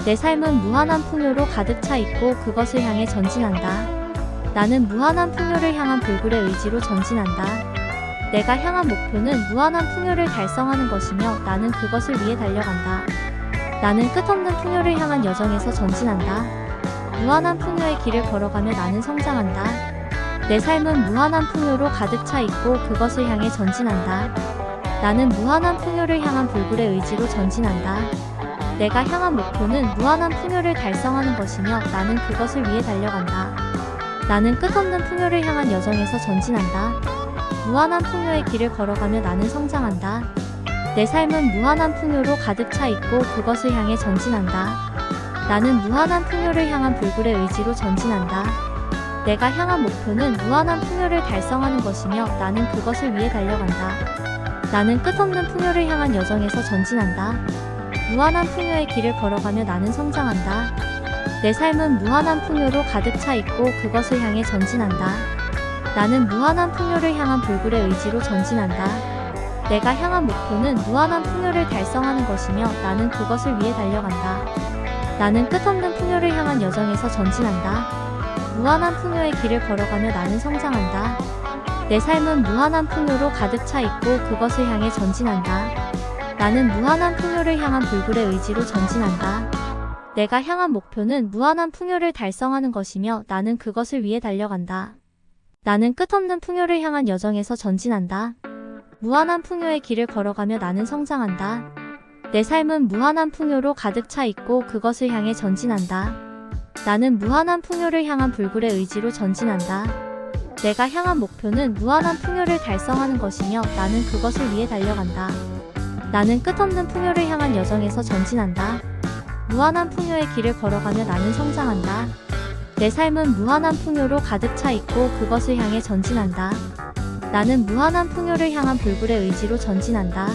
내 삶은 무한한 풍요로 가득 차 있고 그것을 향해 전진한다. 나는 무한한 풍요를 향한 불굴의 의지로 전진한다. 내가 향한 목표는 무한한 풍요를 달성하는 것이며 나는 그것을 위해 달려간다. 나는 끝없는 풍요를 향한 여정에서 전진한다. 무한한 풍요의 길을 걸어가며 나는 성장한다. 내 삶은 무한한 풍요로 가득 차 있고 그것을 향해 전진한다. 나는 무한한 풍요를 향한 불굴의 의지로 전진한다. 내가 향한 목표는 무한한 풍요를 달성하는 것이며 나는 그것을 위해 달려간다. 나는 끝없는 풍요를 향한 여정에서 전진한다. 무한한 풍요의 길을 걸어가며 나는 성장한다. 내 삶은 무한한 풍요로 가득 차 있고 그것을 향해 전진한다. 나는 무한한 풍요를 향한 불굴의 의지로 전진한다. 내가 향한 목표는 무한한 풍요를 달성하는 것이며 나는 그것을 위해 달려간다. 나는 끝없는 풍요를 향한 여정에서 전진한다. 무한한 풍요의 길을 걸어가며 나는 성장한다. 내 삶은 무한한 풍요로 가득 차 있고 그것을 향해 전진한다. 나는 무한한 풍요를 향한 불굴의 의지로 전진한다. 내가 향한 목표는 무한한 풍요를 달성하는 것이며 나는 그것을 위해 달려간다. 나는 끝없는 풍요를 향한 여정에서 전진한다. 무한한 풍요의 길을 걸어가며 나는 성장한다. 내 삶은 무한한 풍요로 가득 차 있고 그것을 향해 전진한다. 나는 무한한 풍요를 향한 불굴의 의지로 전진한다. 내가 향한 목표는 무한한 풍요를 달성하는 것이며 나는 그것을 위해 달려간다. 나는 끝없는 풍요를 향한 여정에서 전진한다. 무한한 풍요의 길을 걸어가며 나는 성장한다. 내 삶은 무한한 풍요로 가득 차 있고 그것을 향해 전진한다. 나는 무한한 풍요를 향한 불굴의 의지로 전진한다. 내가 향한 목표는 무한한 풍요를 달성하는 것이며 나는 그것을 위해 달려간다. 나는 끝없는 풍요를 향한 여정에서 전진한다. 무한한 풍요의 길을 걸어가며 나는 성장한다. 내 삶은 무한한 풍요로 가득 차 있고 그것을 향해 전진한다. 나는 무한한 풍요를 향한 불굴의 의지로 전진한다.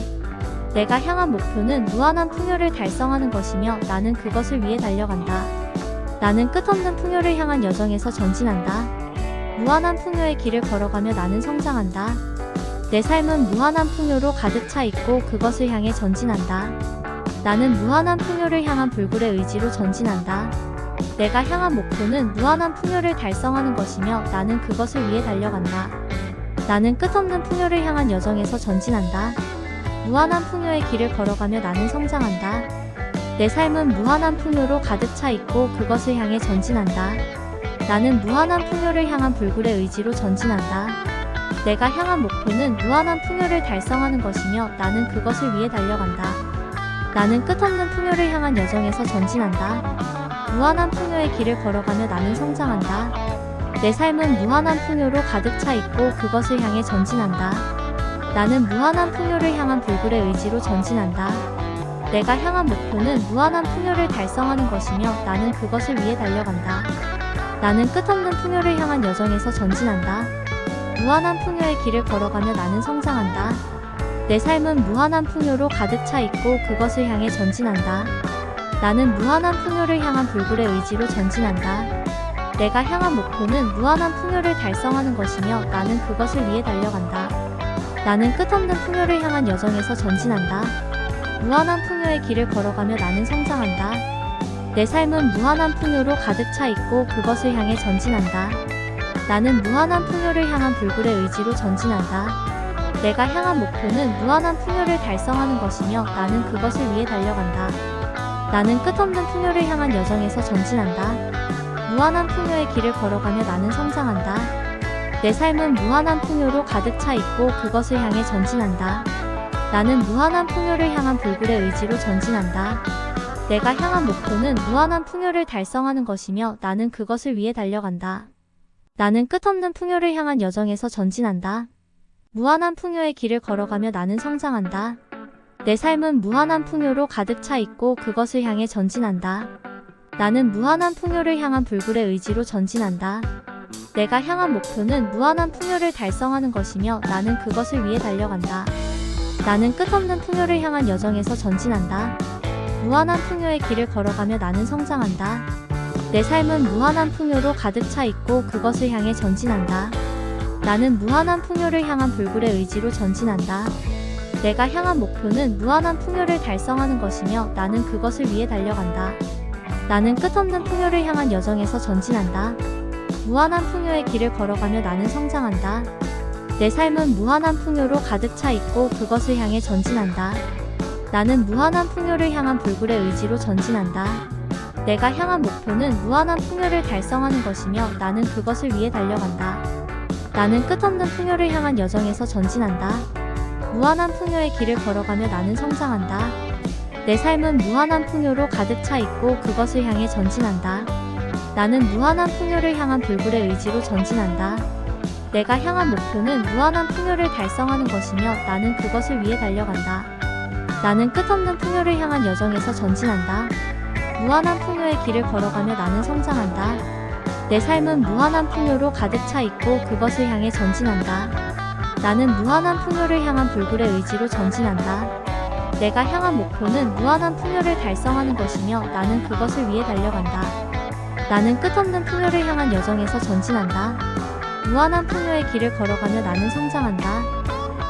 내가 향한 목표는 무한한 풍요를 달성하는 것이며 나는 그것을 위해 달려간다. 나는 끝없는 풍요를 향한 여정에서 전진한다. 무한한 풍요의 길을 걸어가며 나는 성장한다. 내 삶은 무한한 풍요로 가득 차 있고 그것을 향해 전진한다. 나는 무한한 풍요를 향한 불굴의 의지로 전진한다. 내가 향한 목표는 무한한 풍요를 달성하는 것이며 나는 그것을 위해 달려간다. 나는 끝없는 풍요를 향한 여정에서 전진한다. 무한한 풍요의 길을 걸어가며 나는 성장한다. 내 삶은 무한한 풍요로 가득 차 있고 그것을 향해 전진한다. 나는 무한한 풍요를 향한 불굴의 의지로 전진한다. 내가 향한 목표는 무한한 풍요를 달성하는 것이며 나는 그것을 위해 달려간다. 나는 끝없는 풍요를 향한 여정에서 전진한다. 무한한 풍요의 길을 걸어가며 나는 성장한다. 내 삶은 무한한 풍요로 가득 차 있고 그것을 향해 전진한다. 나는 무한한 풍요를 향한 불굴의 의지로 전진한다. 내가 향한 목표는 무한한 풍요를 달성하는 것이며 나는 그것을 위해 달려간다. 나는 끝없는 풍요를 향한 여정에서 전진한다. 무한한 풍요의 길을 걸어가며 나는 성장한다. 내 삶은 무한한 풍요로 가득 차 있고 그것을 향해 전진한다. 나는 무한한 풍요를 향한 불굴의 의지로 전진한다. 내가 향한 목표는 무한한 풍요를 달성하는 것이며 나는 그것을 위해 달려간다. 나는 끝없는 풍요를 향한 여정에서 전진한다. 무한한 풍요의 길을 걸어가며 나는 성장한다. 내 삶은 무한한 풍요로 가득 차 있고 그것을 향해 전진한다. 나는 무한한 풍요를 향한 불굴의 의지로 전진한다. 내가 향한 목표는 무한한 풍요를 달성하는 것이며 나는 그것을 위해 달려간다. 나는 끝없는 풍요를 향한 여정에서 전진한다. 무한한 풍요의 길을 걸어가며 나는 성장한다. 내 삶은 무한한 풍요로 가득 차 있고 그것을 향해 전진한다. 나는 무한한 풍요를 향한 불굴의 의지로 전진한다. 내가 향한 목표는 무한한 풍요를 달성하는 것이며 나는 그것을 위해 달려간다. 나는 끝없는 풍요를 향한 여정에서 전진한다. 무한한 풍요의 길을 걸어가며 나는 성장한다. 내 삶은 무한한 풍요로 가득 차 있고 그것을 향해 전진한다. 나는 무한한 풍요를 향한 불굴의 의지로 전진한다. 내가 향한 목표는 무한한 풍요를 달성하는 것이며 나는 그것을 위해 달려간다. 나는 끝없는 풍요를 향한 여정에서 전진한다. 무한한 풍요의 길을 걸어가며 나는 성장한다. 내 삶은 무한한 풍요로 가득 차 있고 그것을 향해 전진한다. 나는 무한한 풍요를 향한 불굴의 의지로 전진한다. 내가 향한 목표는 무한한 풍요를 달성하는 것이며 나는 그것을 위해 달려간다. 나는 끝없는 풍요를 향한 여정에서 전진한다. 무한한 풍요의 길을 걸어가며 나는 성장한다. 내 삶은 무한한 풍요로 가득 차 있고 그것을 향해 전진한다. 나는 무한한 풍요를 향한 불굴의 의지로 전진한다. 내가 향한 목표는 무한한 풍요를 달성하는 것이며 나는 그것을 위해 달려간다. 나는 끝없는 풍요를 향한 여정에서 전진한다. 무한한 풍요의 길을 걸어가며 나는 성장한다. 내 삶은 무한한 풍요로 가득 차 있고 그것을 향해 전진한다. 나는 무한한 풍요를 향한 불굴의 의지로 전진한다. 내가 향한 목표는 무한한 풍요를 달성하는 것이며 나는 그것을 위해 달려간다. 나는 끝없는 풍요를 향한 여정에서 전진한다. 무한한 풍요의 길을 걸어가며 나는 성장한다. 내 삶은 무한한 풍요로 가득 차 있고 그것을 향해 전진한다. 나는 무한한 풍요를 향한 불굴의 의지로 전진한다. 내가 향한 목표는 무한한 풍요를 달성하는 것이며 나는 그것을 위해 달려간다. 나는 끝없는 풍요를 향한 여정에서 전진한다. 무한한 풍요의 길을 걸어가며 나는 성장한다.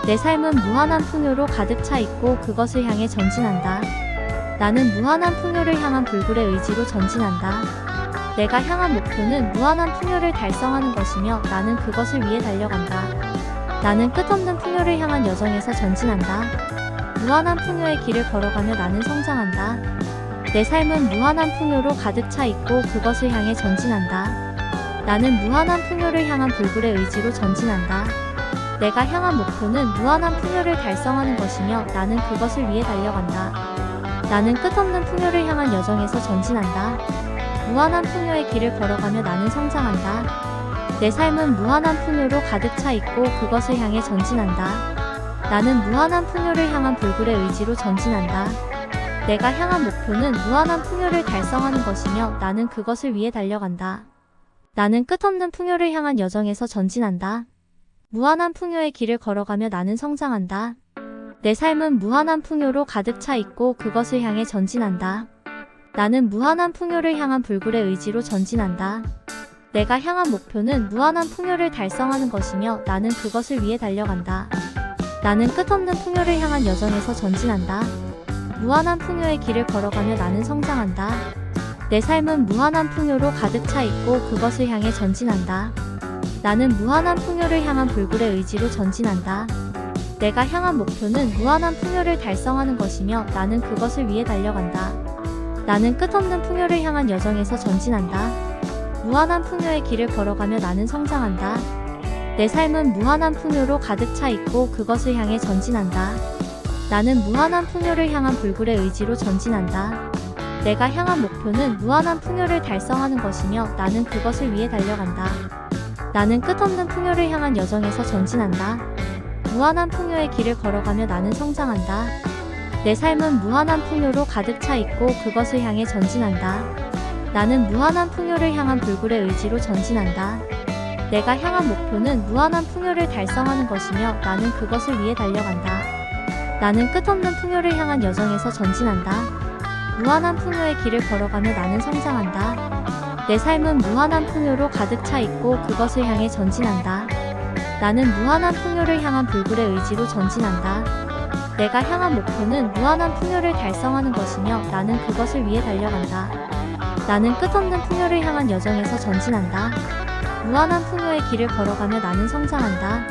내 삶은 무한한 풍요로 가득 차 있고 그것을 향해 전진한다. 나는 무한한 풍요를 향한 불굴의 의지로 전진한다. 내가 향한 목표는 무한한 풍요를 달성하는 것이며 나는 그것을 위해 달려간다. 나는 끝없는 풍요를 향한 여정에서 전진한다. 무한한 풍요의 길을 걸어가며 나는 성장한다. 내 삶은 무한한 풍요로 가득 차 있고 그것을 향해 전진한다. 나는 무한한 풍요를 향한 불굴의 의지로 전진한다. 내가 향한 목표는 무한한 풍요를 달성하는 것이며 나는 그것을 위해 달려간다. 나는 끝없는 풍요를 향한 여정에서 전진한다. 무한한 풍요의 길을 걸어가며 나는 성장한다. 내 삶은 무한한 풍요로 가득 차 있고 그것을 향해 전진한다. 나는 무한한 풍요를 향한 불굴의 의지로 전진한다. 내가 향한 목표는 무한한 풍요를 달성하는 것이며 나는 그것을 위해 달려간다. 나는 끝없는 풍요를 향한 여정에서 전진한다. 무한한 풍요의 길을 걸어가며 나는 성장한다. 내 삶은 무한한 풍요로 가득 차 있고 그것을 향해 전진한다. 나는 무한한 풍요를 향한 불굴의 의지로 전진한다. 내가 향한 목표는 무한한 풍요를 달성하는 것이며 나는 그것을 위해 달려간다. 나는 끝없는 풍요를 향한 여정에서 전진한다. 무한한 풍요의 길을 걸어가며 나는 성장한다. 내 삶은 무한한 풍요로 가득 차 있고 그것을 향해 전진한다. 나는 무한한 풍요를 향한 불굴의 의지로 전진한다. 내가 향한 목표는 무한한 풍요를 달성하는 것이며 나는 그것을 위해 달려간다. 나는 끝없는 풍요를 향한 여정에서 전진한다. 무한한 풍요의 길을 걸어가며 나는 성장한다. 내 삶은 무한한 풍요로 가득 차 있고 그것을 향해 전진한다. 나는 무한한 풍요를 향한 불굴의 의지로 전진한다. 내가 향한 목표는 무한한 풍요를 달성하는 것이며 나는 그것을 위해 달려간다. 나는 끝없는 풍요를 향한 여정에서 전진한다. 무한한 풍요의 길을 걸어가며 나는 성장한다. 내 삶은 무한한 풍요로 가득 차 있고 그것을 향해 전진한다. 나는 무한한 풍요를 향한 불굴의 의지로 전진한다. 내가 향한 목표는 무한한 풍요를 달성하는 것이며 나는 그것을 위해 달려간다. 나는 끝없는 풍요를 향한 여정에서 전진한다. 무한한 풍요의 길을 걸어가며 나는 성장한다. 내 삶은 무한한 풍요로 가득 차 있고 그것을 향해 전진한다. 나는 무한한 풍요를 향한 불굴의 의지로 전진한다. 내가 향한 목표는 무한한 풍요를 달성하는 것이며 나는 그것을 위해 달려간다. 나는 끝없는 풍요를 향한 여정에서 전진한다. 무한한 풍요의 길을 걸어가며 나는 성장한다.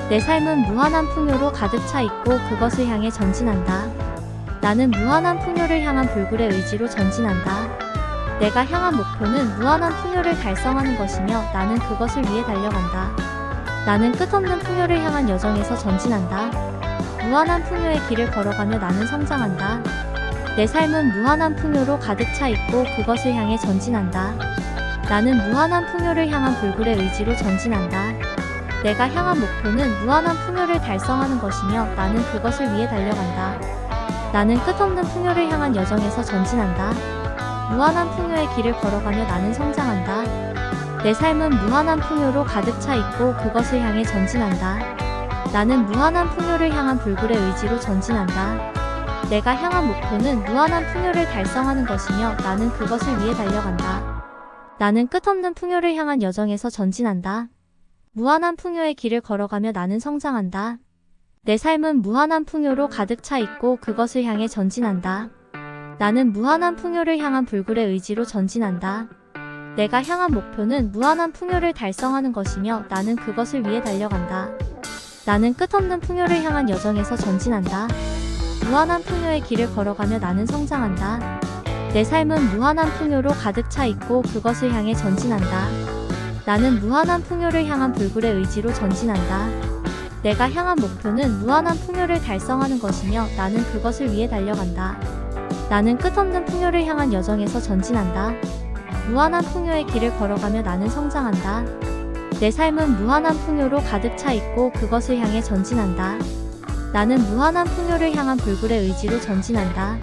내 삶은 무한한 풍요로 가득 차 있고 그것을 향해 전진한다. 나는 무한한 풍요를 향한 불굴의 의지로 전진한다. 내가 향한 목표는 무한한 풍요를 달성하는 것이며 나는 그것을 위해 달려간다. 나는 끝없는 풍요를 향한 여정에서 전진한다. 무한한 풍요의 길을 걸어가며 나는 성장한다. 내 삶은 무한한 풍요로 가득 차 있고 그것을 향해 전진한다. 나는 무한한 풍요를 향한 불굴의 의지로 전진한다. 내가 향한 목표는 무한한 풍요를 달성하는 것이며 나는 그것을 위해 달려간다. 나는 끝없는 풍요를 향한 여정에서 전진한다. 무한한 풍요의 길을 걸어가며 나는 성장한다. 내 삶은 무한한 풍요로 가득 차 있고 그것을 향해 전진한다. 나는 무한한 풍요를 향한 불굴의 의지로 전진한다. 내가 향한 목표는 무한한 풍요를 달성하는 것이며 나는 그것을 위해 달려간다. 나는 끝없는 풍요를 향한 여정에서 전진한다. 무한한 풍요의 길을 걸어가며 나는 성장한다. 내 삶은 무한한 풍요로 가득 차 있고 그것을 향해 전진한다. 나는 무한한 풍요를 향한 불굴의 의지로 전진한다. 내가 향한 목표는 무한한 풍요를 달성하는 것이며 나는 그것을 위해 달려간다. 나는 끝없는 풍요를 향한 여정에서 전진한다. 무한한 풍요의 길을 걸어가며 나는 성장한다. 내 삶은 무한한 풍요로 가득 차 있고 그것을 향해 전진한다. 나는 무한한 풍요를 향한 불굴의 의지로 전진한다. 내가 향한 목표는 무한한 풍요를 달성하는 것이며 나는 그것을 위해 달려간다. 나는 끝없는 풍요를 향한 여정에서 전진한다. 무한한 풍요의 길을 걸어가며 나는 성장한다. 내 삶은 무한한 풍요로 가득 차 있고 그것을 향해 전진한다. 나는 무한한 풍요를 향한 불굴의 의지로 전진한다.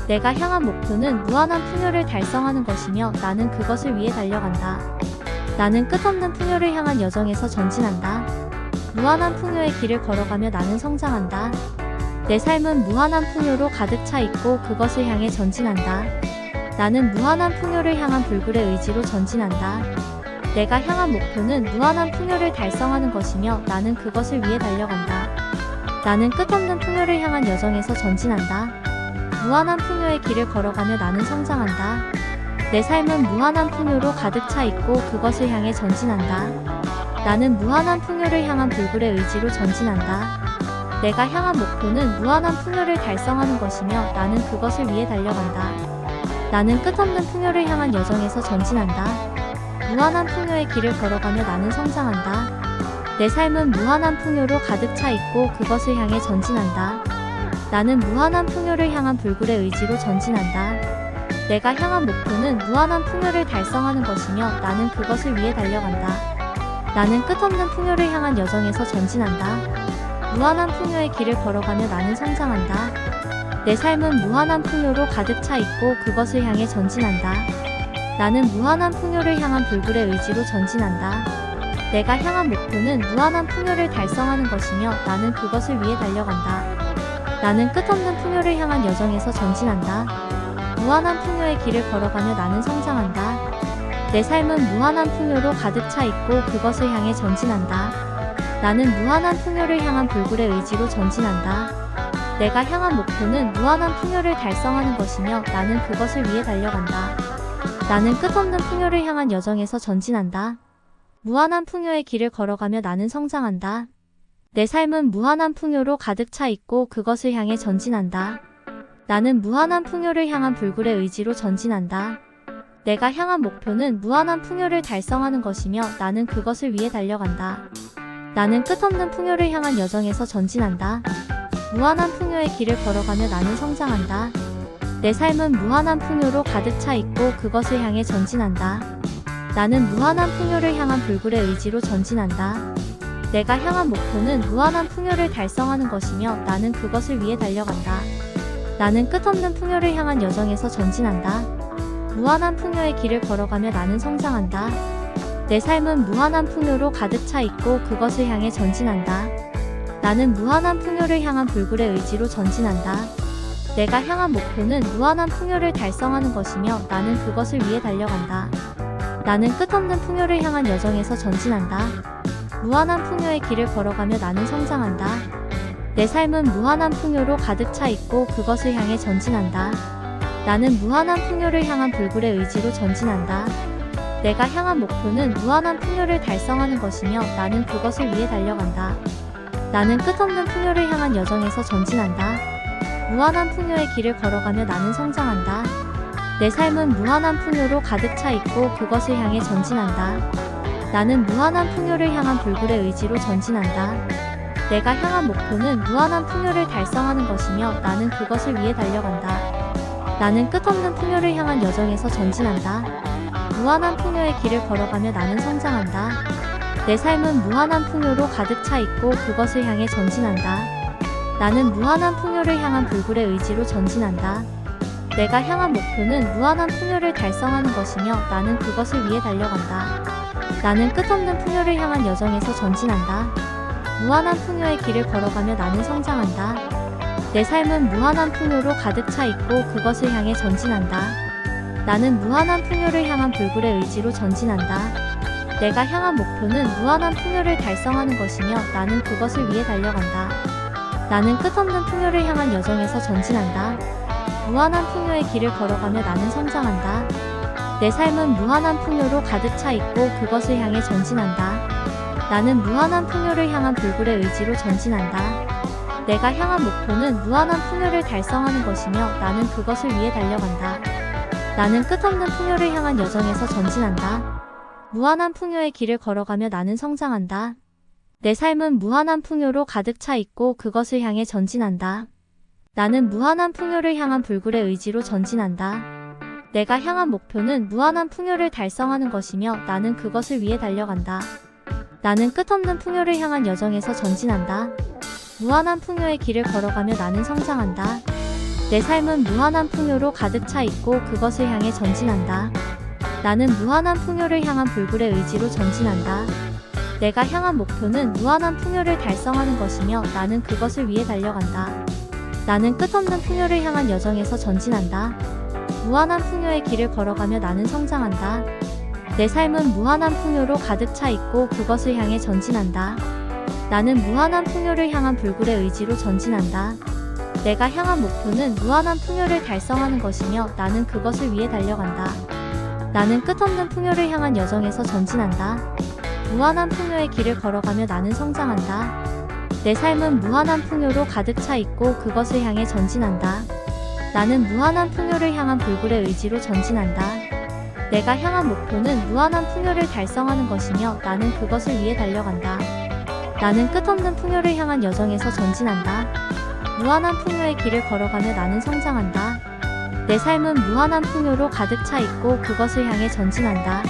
내가 향한 목표는 무한한 풍요를 달성하는 것이며 나는 그것을 위해 달려간다. 나는 끝없는 풍요를 향한 여정에서 전진한다. 무한한 풍요의 길을 걸어가며 나는 성장한다. 내 삶은 무한한 풍요로 가득 차 있고 그것을 향해 전진한다. 나는 무한한 풍요를 향한 불굴의 의지로 전진한다. 내가 향한 목표는 무한한 풍요를 달성하는 것이며 나는 그것을 위해 달려간다. 나는 끝없는 풍요를 향한 여정에서 전진한다. 무한한 풍요의 길을 걸어가며 나는 성장한다. 내 삶은 무한한 풍요로 가득 차 있고 그것을 향해 전진한다. 나는 무한한 풍요를 향한 불굴의 의지로 전진한다. 내가 향한 목표는 무한한 풍요를 달성하는 것이며 나는 그것을 위해 달려간다. 나는 끝없는 풍요를 향한 여정에서 전진한다. 무한한 풍요의 길을 걸어가며 나는 성장한다. 내 삶은 무한한 풍요로 가득 차 있고 그것을 향해 전진한다. 나는 무한한 풍요를 향한 불굴의 의지로 전진한다. 내가 향한 목표는 무한한 풍요를 달성하는 것이며 나는 그것을 위해 달려간다. 나는 끝없는 풍요를 향한 여정에서 전진한다. 무한한 풍요의 길을 걸어가며 나는 성장한다. 내 삶은 무한한 풍요로 가득 차 있고 그것을 향해 전진한다. 나는 무한한 풍요를 향한 불굴의 의지로 전진한다. 내가 향한 목표는 무한한 풍요를 달성하는 것이며 나는 그것을 위해 달려간다. 나는 끝없는 풍요를 향한 여정에서 전진한다. 무한한 풍요의 길을 걸어가며 나는 성장한다. 내 삶은 무한한 풍요로 가득 차 있고 그것을 향해 전진한다. 나는 무한한 풍요를 향한 불굴의 의지로 전진한다. 내가 향한 목표는 무한한 풍요를 달성하는 것이며 나는 그것을 위해 달려간다. 나는 끝없는 풍요를 향한 여정에서 전진한다. 무한한 풍요의 길을 걸어가며 나는 성장한다. 내 삶은 무한한 풍요로 가득 차 있고 그것을 향해 전진한다. 나는 무한한 풍요를 향한 불굴의 의지로 전진한다. 내가 향한 목표는 무한한 풍요를 달성하는 것이며 나는 그것을 위해 달려간다. 나는 끝없는 풍요를 향한 여정에서 전진한다. 무한한 풍요의 길을 걸어가며 나는 성장한다. 내 삶은 무한한 풍요로 가득 차 있고 그것을 향해 전진한다. 나는 무한한 풍요를 향한 불굴의 의지로 전진한다. 내가 향한 목표는 무한한 풍요를 달성하는 것이며 나는 그것을 위해 달려간다. 나는 끝없는 풍요를 향한 여정에서 전진한다. 무한한 풍요의 길을 걸어가며 나는 성장한다. 내 삶은 무한한 풍요로 가득 차 있고 그것을 향해 전진한다. 나는 무한한 풍요를 향한 불굴의 의지로 전진한다. 내가 향한 목표는 무한한 풍요를 달성하는 것이며 나는 그것을 위해 달려간다. 나는 끝없는 풍요를 향한 여정에서 전진한다. 무한한 풍요의 길을 걸어가며 나는 성장한다. 내 삶은 무한한 풍요로 가득 차 있고 그것을 향해 전진한다. 나는 무한한 풍요를 향한 불굴의 의지로 전진한다. 내가 향한 목표는 무한한 풍요를 달성하는 것이며 나는 그것을 위해 달려간다. 나는 끝없는 풍요를 향한 여정에서 전진한다. 무한한 풍요의 길을 걸어가며 나는 성장한다. 내 삶은 무한한 풍요로 가득 차 있고 그것을 향해 전진한다. 나는 무한한 풍요를 향한 불굴의 의지로 전진한다. 내가 향한 목표는 무한한 풍요를 달성하는 것이며 나는 그것을 위해 달려간다. 나는 끝없는 풍요를 향한 여정에서 전진한다. 무한한 풍요의 길을 걸어가며 나는 성장한다. 내 삶은 무한한 풍요로 가득 차 있고 그것을 향해 전진한다. 나는 무한한 풍요를 향한 불굴의 의지로 전진한다. 내가 향한 목표는 무한한 풍요를 달성하는 것이며 나는 그것을 위해 달려간다. 나는 끝없는 풍요를 향한 여정에서 전진한다. 무한한 풍요의 길을 걸어가며 나는 성장한다. 내 삶은 무한한 풍요로 가득 차 있고 그것을 향해 전진한다. 나는 무한한 풍요를 향한 불굴의 의지로 전진한다. 내가 향한 목표는 무한한 풍요를 달성하는 것이며 나는 그것을 위해 달려간다. 나는 끝없는 풍요를 향한 여정에서 전진한다. 무한한 풍요의 길을 걸어가며 나는 성장한다. 내 삶은 무한한 풍요로 가득 차 있고 그것을 향해 전진한다. 나는 무한한 풍요를 향한 불굴의 의지로 전진한다. 내가 향한 목표는 무한한 풍요를 달성하는 것이며 나는 그것을 위해 달려간다. 나는 끝없는 풍요를 향한 여정에서 전진한다. 무한한 풍요의 길을 걸어가며 나는 성장한다. 내 삶은 무한한 풍요로 가득 차 있고 그것을 향해 전진한다. 나는 무한한 풍요를 향한 불굴의 의지로 전진한다. 내가 향한 목표는 무한한 풍요를 달성하는 것이며 나는 그것을 위해 달려간다. 나는 끝없는 풍요를 향한 여정에서 전진한다. 무한한 풍요의 길을 걸어가며 나는 성장한다. 내 삶은 무한한 풍요로 가득 차 있고 그것을 향해 전진한다. 나는 무한한 풍요를 향한 불굴의 의지로 전진한다. 내가 향한 목표는 무한한 풍요를 달성하는 것이며 나는 그것을 위해 달려간다. 나는 끝없는 풍요를 향한 여정에서 전진한다. 무한한 풍요의 길을 걸어가며 나는 성장한다. 내 삶은 무한한 풍요로 가득 차 있고 그것을 향해 전진한다. 나는 무한한 풍요를 향한 불굴의 의지로 전진한다. 내가 향한 목표는 무한한 풍요를 달성하는 것이며 나는 그것을 위해 달려간다. 나는 끝없는 풍요를 향한 여정에서 전진한다. 무한한 풍요의 길을 걸어가며 나는 성장한다. 내 삶은 무한한 풍요로 가득 차 있고 그것을 향해 전진한다. 나는 무한한 풍요를 향한 불굴의 의지로 전진한다. 내가 향한 목표는 무한한 풍요를 달성하는 것이며 나는 그것을 위해 달려간다. 나는 끝없는 풍요를 향한 여정에서 전진한다. 무한한 풍요의 길을 걸어가며 나는 성장한다. 내 삶은 무한한 풍요로 가득 차 있고 그것을 향해 전진한다.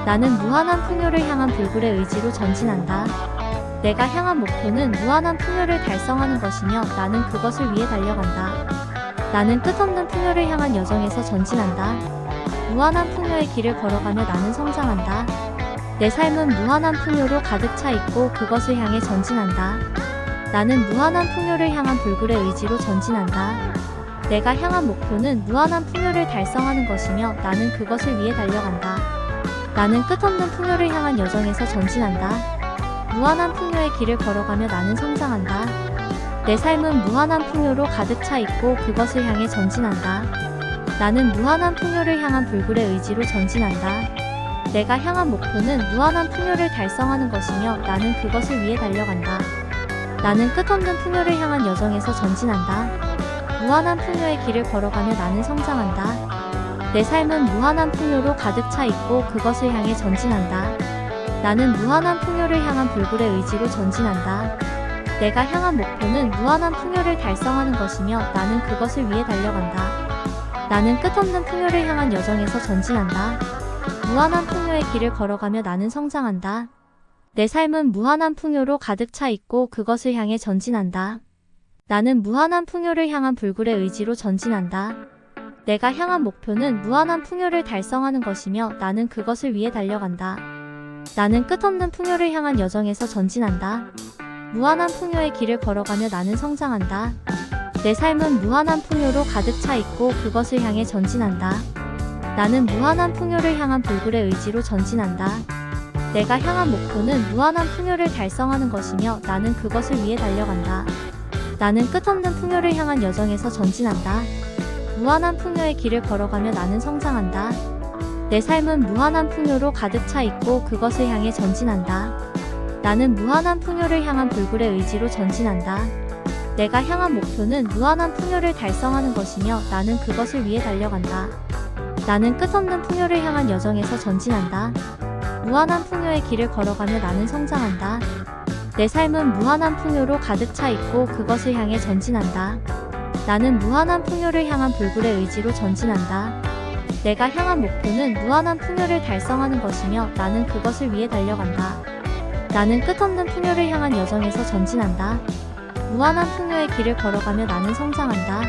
나는 무한한 풍요를 향한 불굴의 의지로 전진한다. 내가 향한 목표는 무한한 풍요를 달성하는 것이며 나는 그것을 위해 달려간다. 나는 끝없는 풍요를 향한 여정에서 전진한다. 무한한 풍요의 길을 걸어가며 나는 성장한다. 내 삶은 무한한 풍요로 가득 차 있고 그것을 향해 전진한다. 나는 무한한 풍요를 향한 불굴의 의지로 전진한다. 내가 향한 목표는 무한한 풍요를 달성하는 것이며 나는 그것을 위해 달려간다. 나는 끝없는 풍요를 향한 여정에서 전진한다. 무한한 풍요의 길을 걸어가며 나는 성장한다. 내 삶은 무한한 풍요로 가득 차 있고 그것을 향해 전진한다. 나는 무한한 풍요를 향한 불굴의 의지로 전진한다. 내가 향한 목표는 무한한 풍요를 달성하는 것이며 나는 그것을 위해 달려간다. 나는 끝없는 풍요를 향한 여정에서 전진한다. 무한한 풍요의 길을 걸어가며 나는 성장한다. 내 삶은 무한한 풍요로 가득 차 있고 그것을 향해 전진한다. 나는 무한한 풍요를 향한 불굴의 의지로 전진한다. 내가 향한 목표는 무한한 풍요를 달성하는 것이며 나는 그것을 위해 달려간다. 나는 끝없는 풍요를 향한 여정에서 전진한다. 무한한 풍요의 길을 걸어가며 나는 성장한다. 내 삶은 무한한 풍요로 가득 차 있고 그것을 향해 전진한다. 나는 무한한 풍요를 향한 불굴의 의지로 전진한다. 내가 향한 목표는 무한한 풍요를 달성하는 것이며 나는 그것을 위해 달려간다. 나는 끝없는 풍요를 향한 여정에서 전진한다. 무한한 풍요의 길을 걸어가며 나는 성장한다. 내 삶은 무한한 풍요로 가득 차 있고 그것을 향해 전진한다. 나는 무한한 풍요를 향한 불굴의 의지로 전진한다. 내가 향한 목표는 무한한 풍요를 달성하는 것이며 나는 그것을 위해 달려간다. 나는 끝없는 풍요를 향한 여정에서 전진한다. 무한한 풍요의 길을 걸어가며 나는 성장한다. 내 삶은 무한한 풍요로 가득 차 있고 그것을 향해 전진한다. 나는 무한한 풍요를 향한 불굴의 의지로 전진한다. 내가 향한 목표는 무한한 풍요를 달성하는 것이며 나는 그것을 위해 달려간다. 나는 끝없는 풍요를 향한 여정에서 전진한다. 무한한 풍요의 길을 걸어가며 나는 성장한다. 내 삶은 무한한 풍요로 가득 차 있고 그것을 향해 전진한다. 나는 무한한 풍요를 향한 불굴의 의지로 전진한다. 내가 향한 목표는 무한한 풍요를 달성하는 것이며 나는 그것을 위해 달려간다. 나는 끝없는 풍요를 향한 여정에서 전진한다. 무한한 풍요의 길을 걸어가며 나는 성장한다.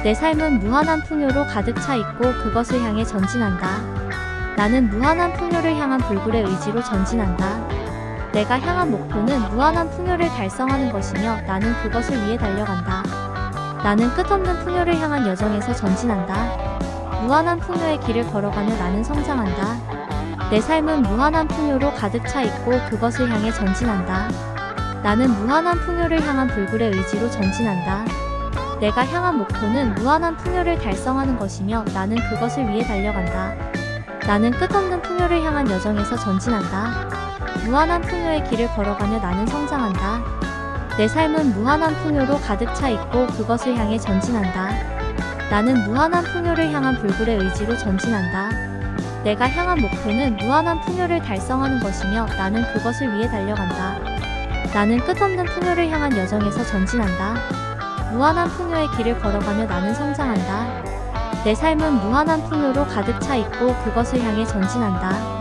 내 삶은 무한한 풍요로 가득 차 있고 그것을 향해 전진한다. 나는 무한한 풍요를 향한 불굴의 의지로 전진한다. 내가 향한 목표는 무한한 풍요를 달성하는 것이며 나는 그것을 위해 달려간다. 나는 끝없는 풍요를 향한 여정에서 전진한다. 무한한 풍요의 길을 걸어가며 나는 성장한다. 내 삶은 무한한 풍요로 가득 차 있고 그것을 향해 전진한다. 나는 무한한 풍요를 향한 불굴의 의지로 전진한다. 내가 향한 목표는 무한한 풍요를 달성하는 것이며 나는 그것을 위해 달려간다. 나는 끝없는 풍요를 향한 여정에서 전진한다. 무한한 풍요의 길을 걸어가며 나는 성장한다. 내 삶은 무한한 풍요로 가득 차 있고 그것을 향해 전진한다. 나는 무한한 풍요를 향한 불굴의 의지로 전진한다. 내가 향한 목표는 무한한 풍요를 달성하는 것이며 나는 그것을 위해 달려간다. 나는 끝없는 풍요를 향한 여정에서 전진한다. 무한한 풍요의 길을 걸어가며 나는 성장한다. 내 삶은 무한한 풍요로 가득 차 있고 그것을 향해 전진한다.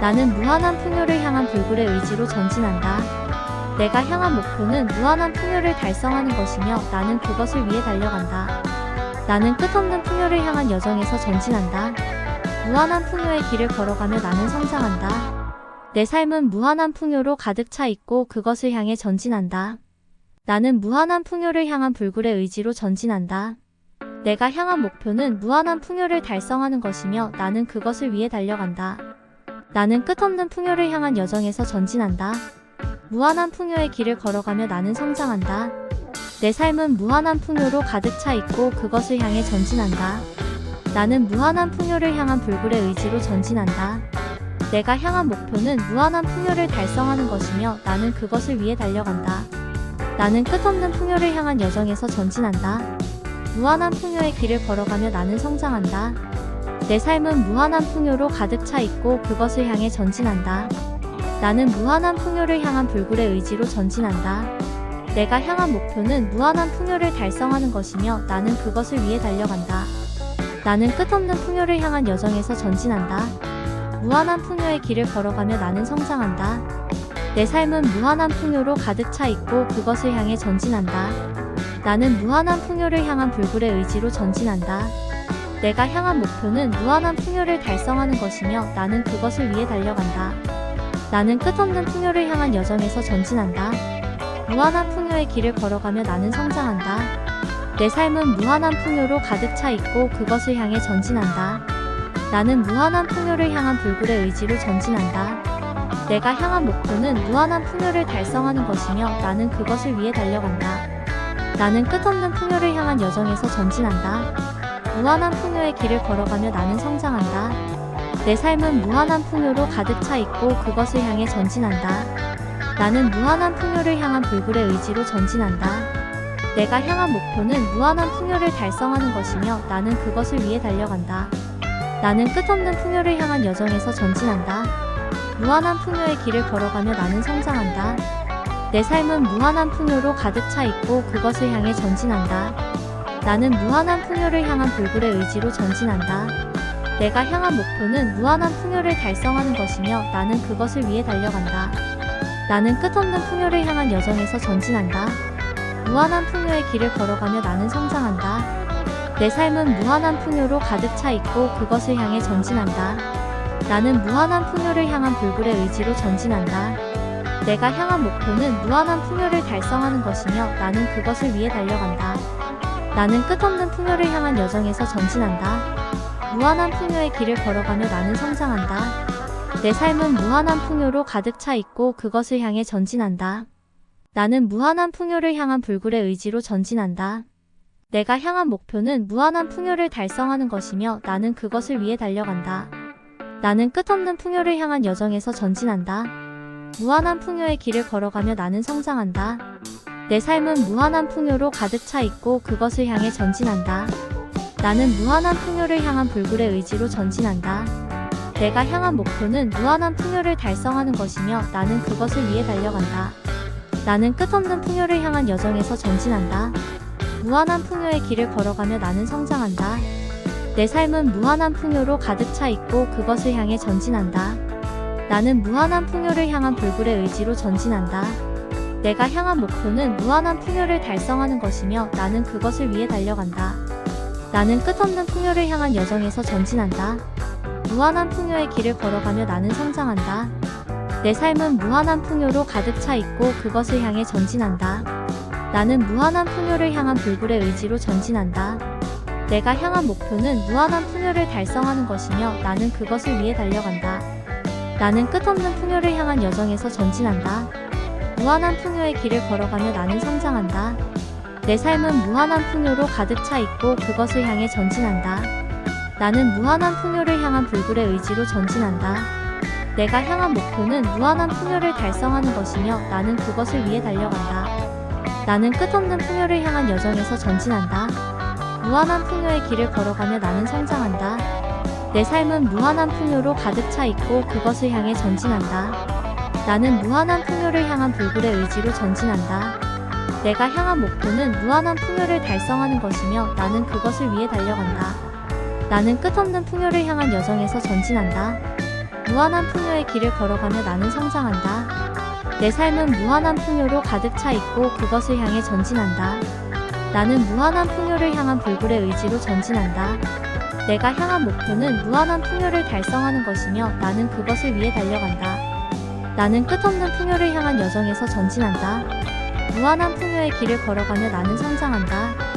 나는 무한한 풍요를 향한 불굴의 의지로 전진한다. 내가 향한 목표는 무한한 풍요를 달성하는 것이며 나는 그것을 위해 달려간다. 나는 끝없는 풍요를 향한 여정에서 전진한다. 무한한 풍요의 길을 걸어가며 나는 성장한다. 내 삶은 무한한 풍요로 가득 차 있고 그것을 향해 전진한다. 나는 무한한 풍요를 향한 불굴의 의지로 전진한다. 내가 향한 목표는 무한한 풍요를 달성하는 것이며 나는 그것을 위해 달려간다. 나는 끝없는 풍요를 향한 여정에서 전진한다. 무한한 풍요의 길을 걸어가며 나는 성장한다. 내 삶은 무한한 풍요로 가득 차 있고 그것을 향해 전진한다. 나는 무한한 풍요를 향한 불굴의 의지로 전진한다. 내가 향한 목표는 무한한 풍요를 달성하는 것이며 나는 그것을 위해 달려간다. 나는 끝없는 풍요를 향한 여정에서 전진한다. 무한한 풍요의 길을 걸어가며 나는 성장한다. 내 삶은 무한한 풍요로 가득 차 있고 그것을 향해 전진한다. 나는 무한한 풍요를 향한 불굴의 의지로 전진한다. 내가 향한 목표는 무한한 풍요를 달성하는 것이며 나는 그것을 위해 달려간다. 나는 끝없는 풍요를 향한 여정에서 전진한다. 무한한 풍요의 길을 걸어가며 나는 성장한다. 내 삶은 무한한 풍요로 가득 차 있고 그것을 향해 전진한다. 나는 무한한 풍요를 향한 불굴의 의지로 전진한다. 내가 향한 목표는 무한한 풍요를 달성하는 것이며 나는 그것을 위해 달려간다. 나는 끝없는 풍요를 향한 여정에서 전진한다. 무한한 풍요의 길을 걸어가며 나는 성장한다. 내 삶은 무한한 풍요로 가득 차 있고 그것을 향해 전진한다. 나는 무한한 풍요를 향한 불굴의 의지로 전진한다. 내가 향한 목표는 무한한 풍요를 달성하는 것이며 나는 그것을 위해 달려간다. 나는 끝없는 풍요를 향한 여정에서 전진한다. 무한한 풍요의 길을 걸어가며 나는 성장한다. 내 삶은 무한한 풍요로 가득 차 있고 그것을 향해 전진한다. 나는 무한한 풍요를 향한 불굴의 의지로 전진한다. 내가 향한 목표는 무한한 풍요를 달성하는 것이며 나는 그것을 위해 달려간다. 나는 끝없는 풍요를 향한 여정에서 전진한다. 무한한 풍요의 길을 걸어가며 나는 성장한다. 내 삶은 무한한 풍요로 가득 차 있고 그것을 향해 전진한다. 나는 무한한 풍요를 향한 불굴의 의지로 전진한다. 내가 향한 목표는 무한한 풍요를 달성하는 것이며 나는 그것을 위해 달려간다. 나는 끝없는 풍요를 향한 여정에서 전진한다. 무한한 풍요의 길을 걸어가며 나는 성장한다. 내 삶은 무한한 풍요로 가득 차 있고 그것을 향해 전진한다. 나는 무한한 풍요를 향한 불굴의 의지로 전진한다. 내가 향한 목표는 무한한 풍요를 달성하는 것이며 나는 그것을 위해 달려간다. 나는 끝없는 풍요를 향한 여정에서 전진한다. 무한한 풍요의 길을 걸어가며 나는 성장한다. 내 삶은 무한한 풍요로 가득 차 있고 그것을 향해 전진한다. 나는 무한한 풍요를 향한 불굴의 의지로 전진한다. 내가 향한 목표는 무한한 풍요를 달성하는 것이며 나는 그것을 위해 달려간다. 나는 끝없는 풍요를 향한 여정에서 전진한다. 무한한 풍요의 길을 걸어가며 나는 성장한다. 내 삶은 무한한 풍요로 가득 차 있고 그것을 향해 전진한다. 나는 무한한 풍요를 향한 불굴의 의지로 전진한다. 내가 향한 목표는 무한한 풍요를 달성하는 것이며 나는 그것을 위해 달려간다. 나는 끝없는 풍요를 향한 여정에서 전진한다. 무한한 풍요의 길을 걸어가며 나는 성장한다. 내 삶은 무한한 풍요로 가득 차 있고 그것을 향해 전진한다. 나는 무한한 풍요를 향한 불굴의 의지로 전진한다. 내가 향한 목표는 무한한 풍요를 달성하는 것이며 나는 그것을 위해 달려간다. 나는 끝없는 풍요를 향한 여정에서 전진한다. 무한한 풍요의 길을 걸어가며 나는 성장한다. 내 삶은 무한한 풍요로 가득 차 있고 그것을 향해 전진한다. 나는 무한한 풍요를 향한 불굴의 의지로 전진한다. 내가 향한 목표는 무한한 풍요를 달성하는 것이며 나는 그것을 위해 달려간다. 나는 끝없는 풍요를 향한 여정에서 전진한다. 무한한 풍요의 길을 걸어가며 나는 성장한다. 내 삶은 무한한 풍요로 가득 차 있고 그것을 향해 전진한다. 나는 무한한 풍요를 향한 불굴의 의지로 전진한다. 내가 향한 목표는 무한한 풍요를 달성하는 것이며 나는 그것을 위해 달려간다. 나는 끝없는 풍요를 향한 여정에서 전진한다. 무한한 풍요의 길을 걸어가며 나는 성장한다. 내 삶은 무한한 풍요로 가득 차 있고 그것을 향해 전진한다. 나는 무한한 풍요를 향한 불굴의 의지로 전진한다. 내가 향한 목표는 무한한 풍요를 달성하는 것이며 나는 그것을 위해 달려간다. 나는 끝없는 풍요를 향한 여정에서 전진한다. 무한한 풍요의 길을 걸어가며 나는 성장한다. 내 삶은 무한한 풍요로 가득 차 있고 그것을 향해 전진한다. 나는 무한한 풍요를 향한 불굴의 의지로 전진한다. 내가 향한 목표는 무한한 풍요를 달성하는 것이며 나는 그것을 위해 달려간다. 나는 끝없는 풍요를 향한 여정에서 전진한다. 무한한 풍요의 길을 걸어가며 나는 성장한다.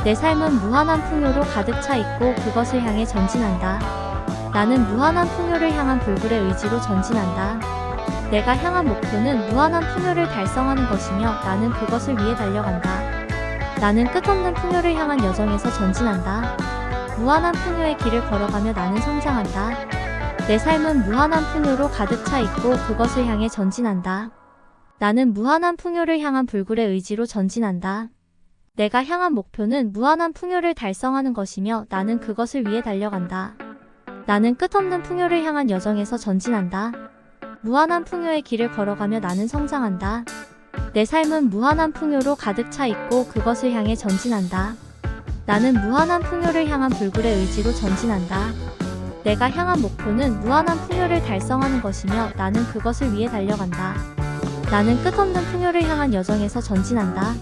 내 삶은 무한한 풍요로 가득 차 있고 그것을 향해 전진한다. 나는 무한한 풍요를 향한 불굴의 의지로 전진한다. 내가 향한 목표는 무한한 풍요를 달성하는 것이며 나는 그것을 위해 달려간다. 나는 끝없는 풍요를 향한 여정에서 전진한다. 무한한 풍요의 길을 걸어가며 나는 성장한다. 내 삶은 무한한 풍요로 가득 차 있고 그것을 향해 전진한다. 나는 무한한 풍요를 향한 불굴의 의지로 전진한다. 내가 향한 목표는 무한한 풍요를 달성하는 것이며 나는 그것을 위해 달려간다. 나는 끝없는 풍요를 향한 여정에서 전진한다. 무한한 풍요의 길을 걸어가며 나는 성장한다. 내 삶은 무한한 풍요로 가득 차 있고 그것을 향해 전진한다. 나는 무한한 풍요를 향한 불굴의 의지로 전진한다. 내가 향한 목표는 무한한 풍요를 달성하는 것이며 나는 그것을 위해 달려간다. 나는 끝없는 풍요를 향한 여정에서 전진한다.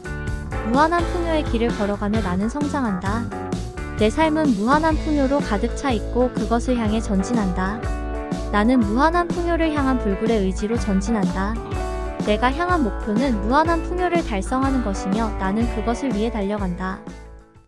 무한한 풍요의 길을 걸어가며 나는 성장한다. 내 삶은 무한한 풍요로 가득 차 있고 그것을 향해 전진한다. 나는 무한한 풍요를 향한 불굴의 의지로 전진한다. 내가 향한 목표는 무한한 풍요를 달성하는 것이며 나는 그것을 위해 달려간다.